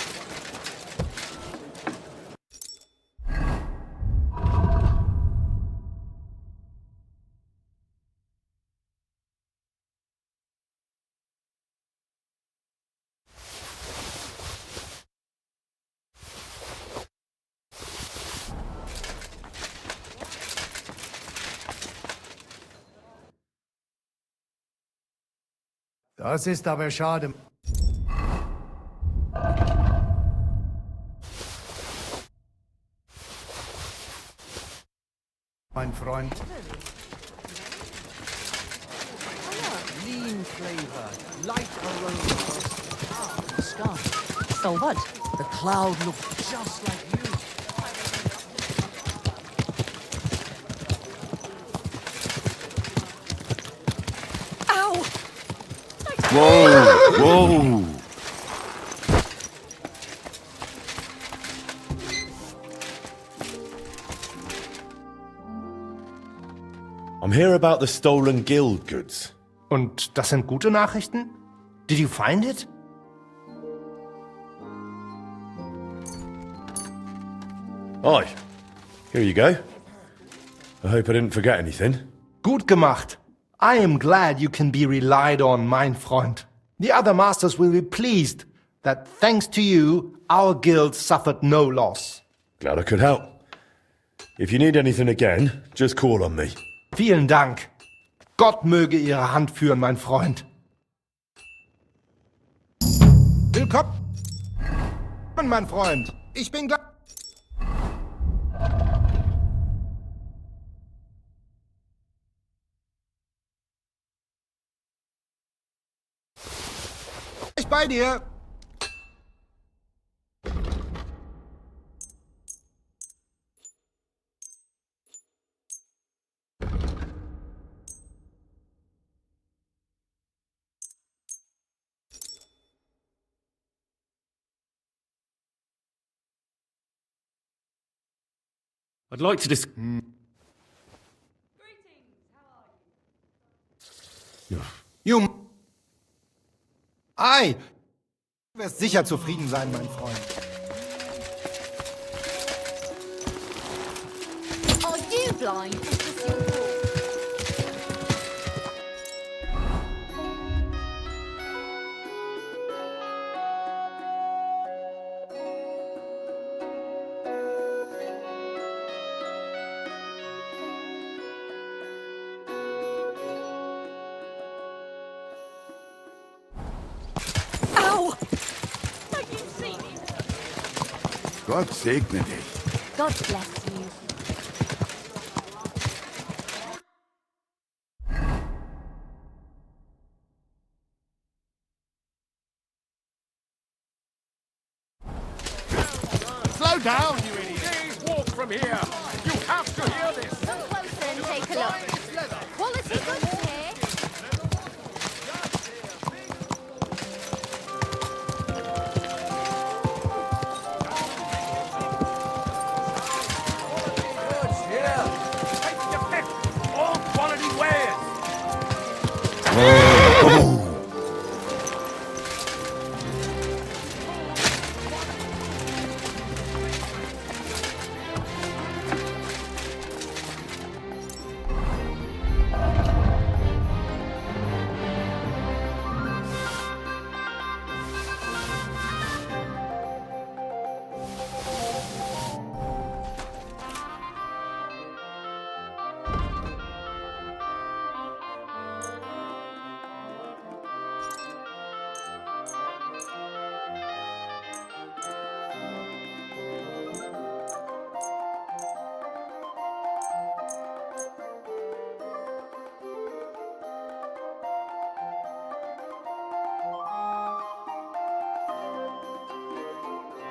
Das ist aber schade. Mein Freund. Lean flavor, light aroma. Sky. So what? The cloud looks just like you. Ow! Whoa! Whoa! I'm here about the stolen guild goods. Und das sind gute Nachrichten? Did you find it? Aye. Here you go. I hope I didn't forget anything. Gut gemacht. I am glad you can be relied on, mein Freund. The other masters will be pleased that thanks to you, our guild suffered no loss. Glad I could help. If you need anything again, just call on me. Vielen Dank. Gott möge Ihre Hand führen, mein Freund. Willkommen, mein Freund. Ich bin gleich bei dir. I'd like to dis... Ei! Du wirst sicher zufrieden sein, mein Freund. Are you blind? Gott segne dich. God bless you. Slow down, you idiot! Please walk from here! You have to hear this! Come closer and take a look. Quality goods here.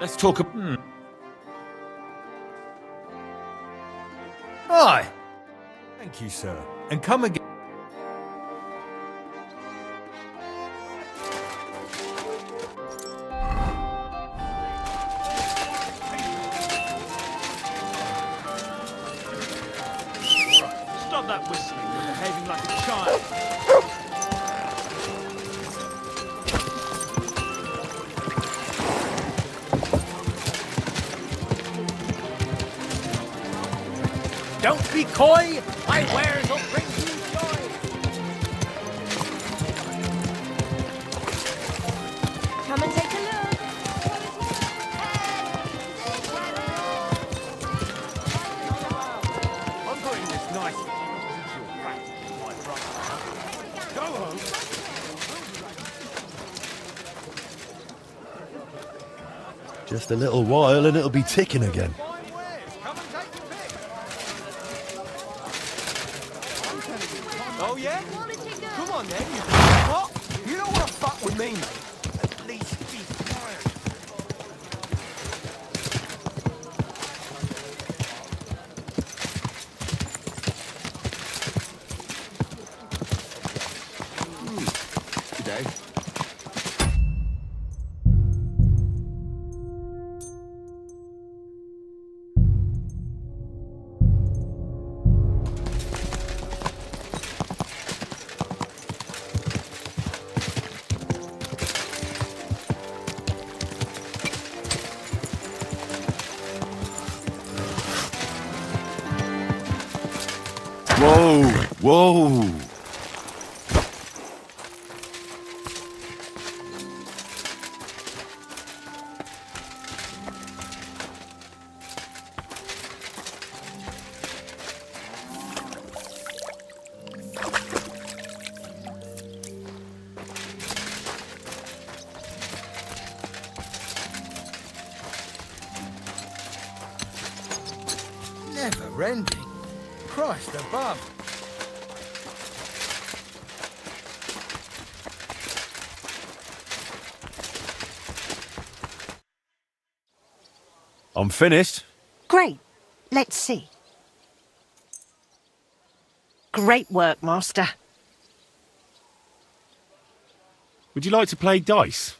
Let's talk. Aye. Thank you, sir. And come again. Stop that whistling. You're behaving like a child. Don't be coy. My wares will bring you joy. Come and take a look. I'm putting this nicely. Since you're practically my brother. Go home. Just a little while and it'll be ticking again. Oh, yeah? Come on, then. What? You don't want to fuck with me, mate. At least be quiet. Good day. Whoa! Whoa! Never ending. Christ above. I'm finished. Great. Let's see. Great work, Master. Would you like to play dice?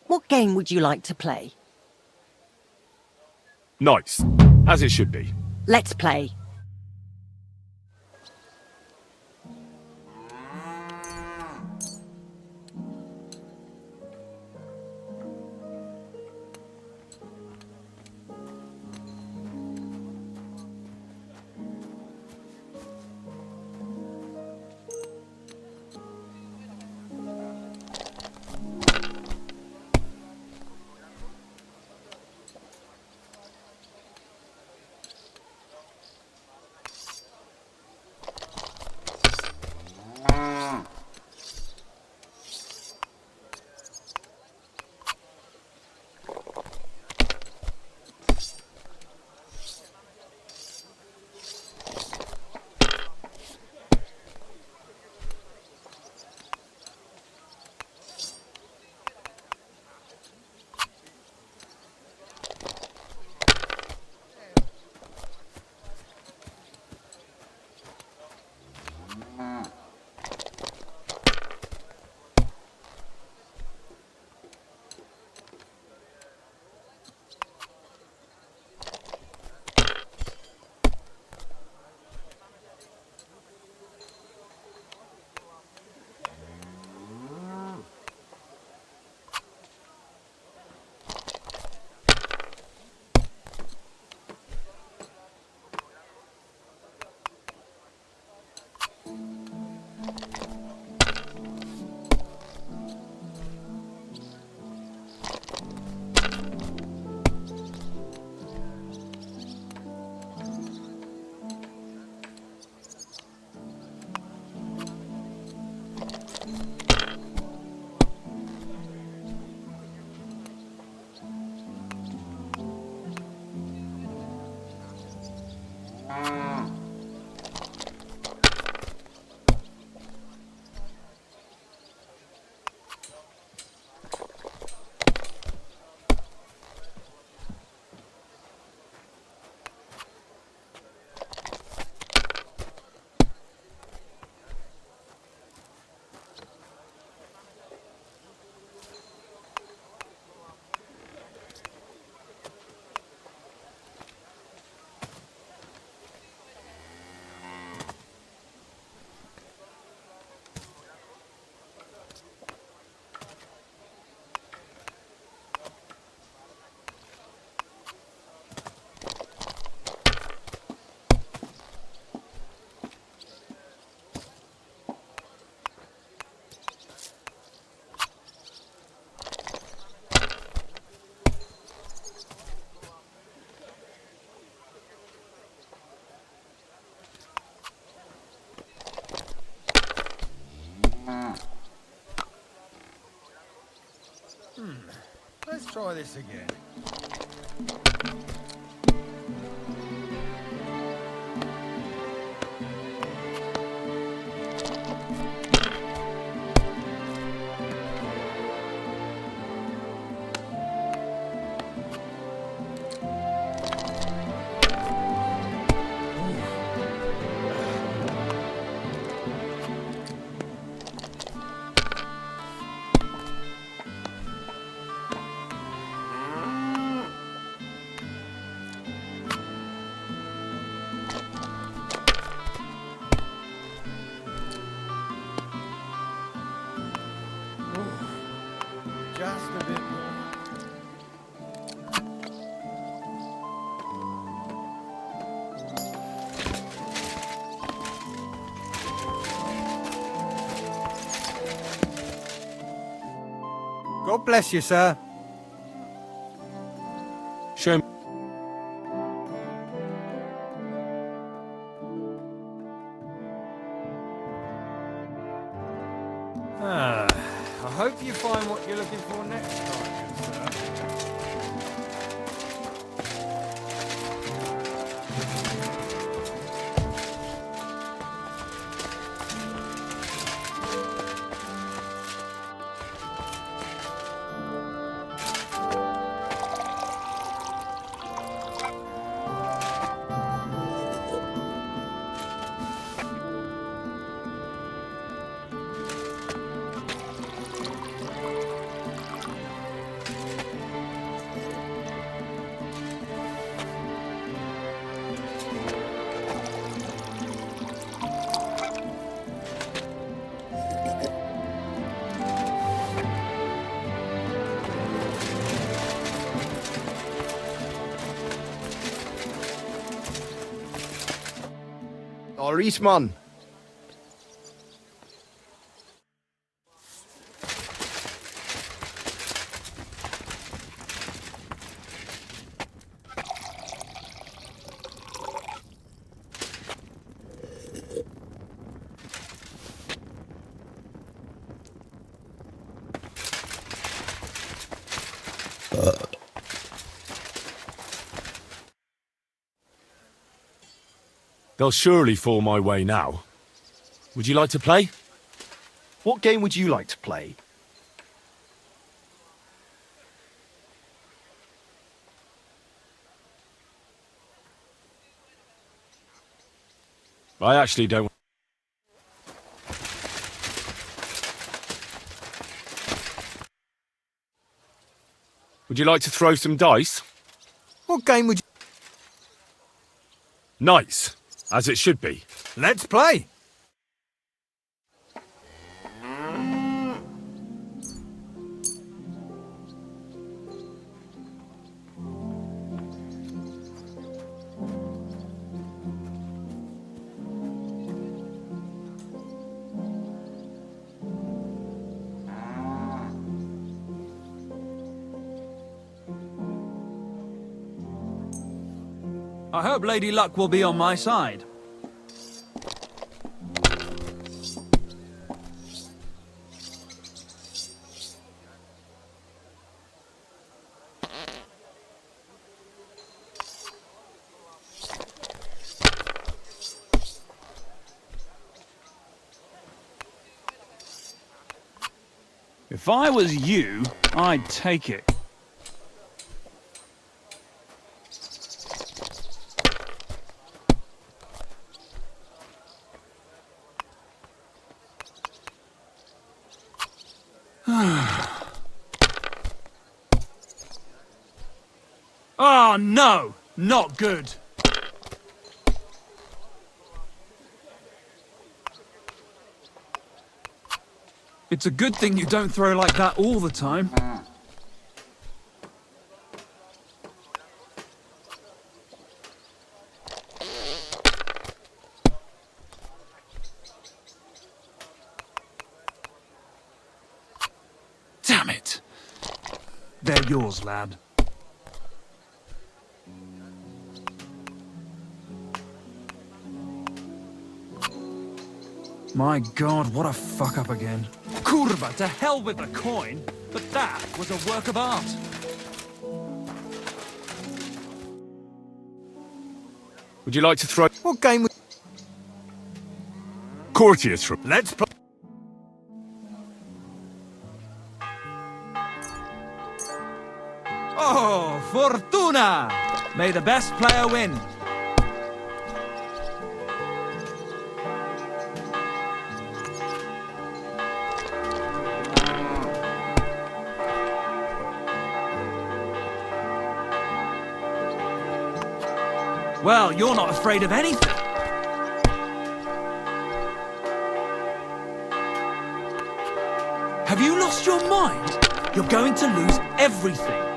What game would you like to play? Nice. As it should be. Let's play. Try this again. Just a bit more. God bless you, sir. Show me. I hope you find what you're looking for next time, good sir. Eastman. They'll surely fall my way now. Would you like to play? What game would you like to play? I actually don't. Would you like to throw some dice? What game would you... Nice, as it should be. Let's play! I hope Lady Luck will be on my side. If I was you, I'd take it. Oh, no! Not good! It's a good thing you don't throw like that all the time. Damn it! They're yours, lad. My God, what a fuck up again. Kurva, to hell with the coin, but that was a work of art. Would you like to throw... What game? Courtiers from... Let's play. Oh, Fortuna! May the best player win. Well, you're not afraid of anything. Have you lost your mind? You're going to lose everything.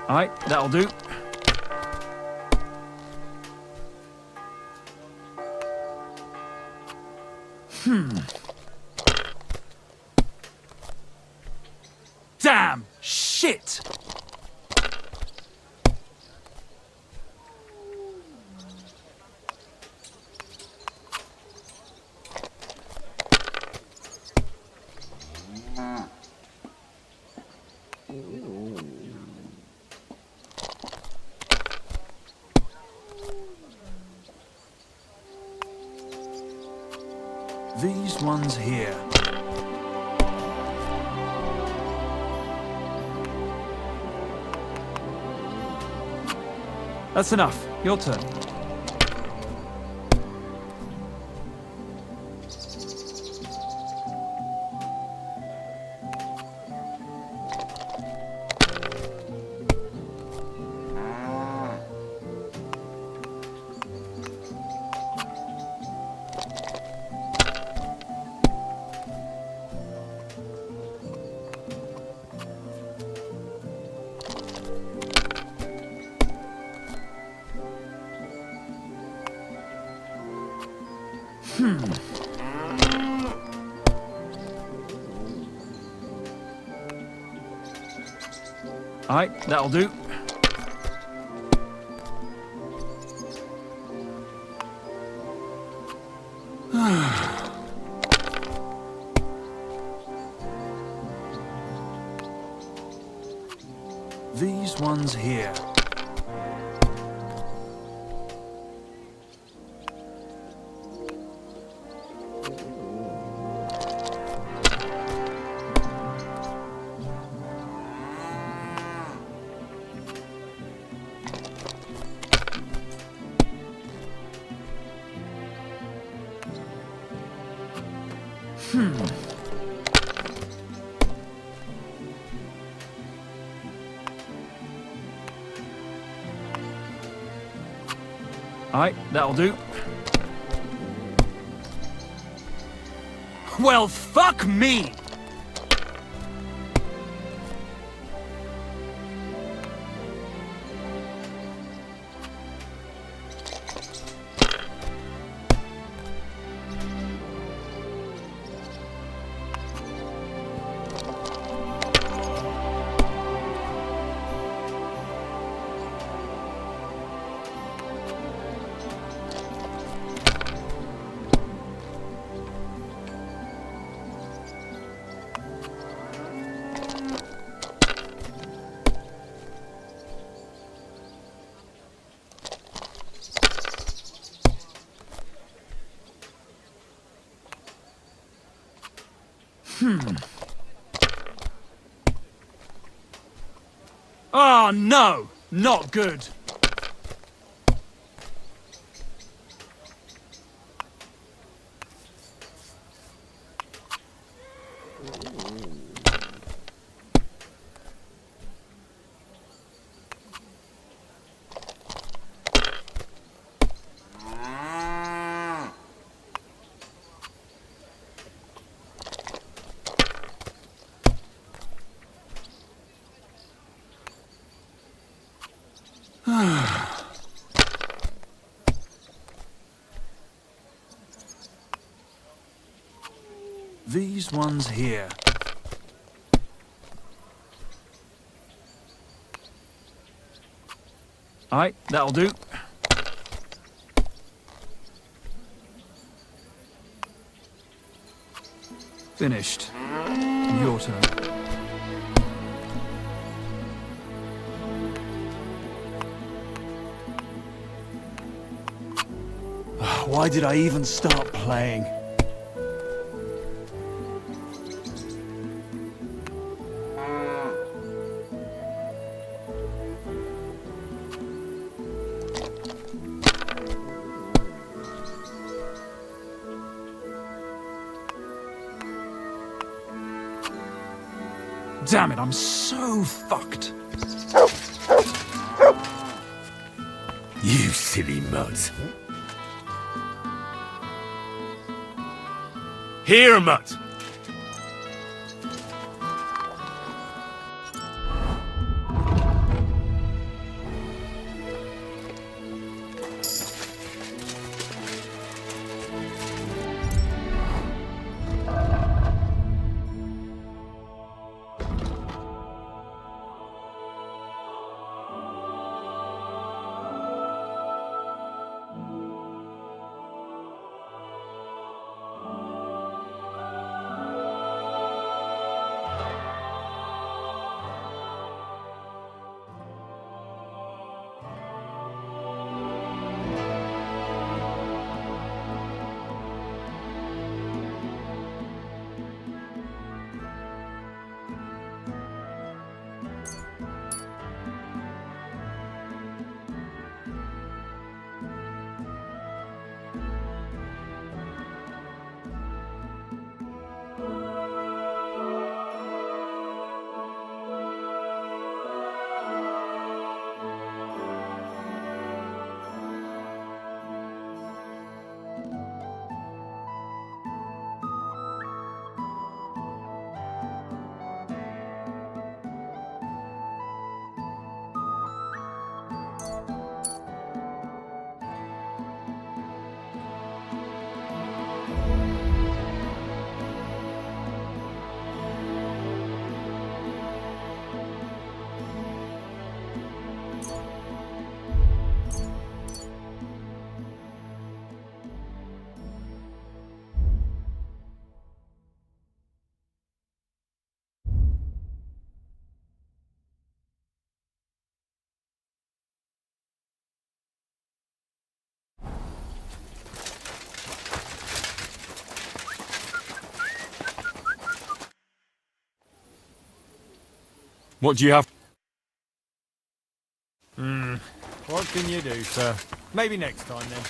Alright, that'll do. Damn! Shit! These ones here. That's enough. Your turn. Alright, that'll do. These ones here. Alright, that'll do. Well, fuck me! Oh no! Not good! These ones here. Aye, that'll do. Finished. Your turn. Why did I even start playing? Damn it, I'm so fucked. You silly mutt. Here, mutt! What do you have? What can you do, sir? Maybe next time, then.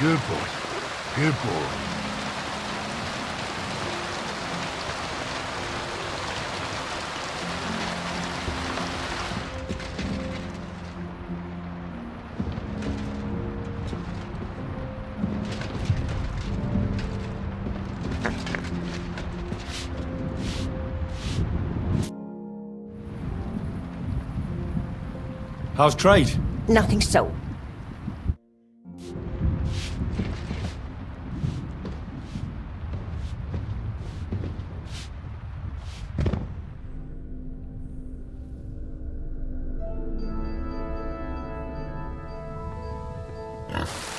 Good boy. Good boy. How's trade? Nothing so. Yeah.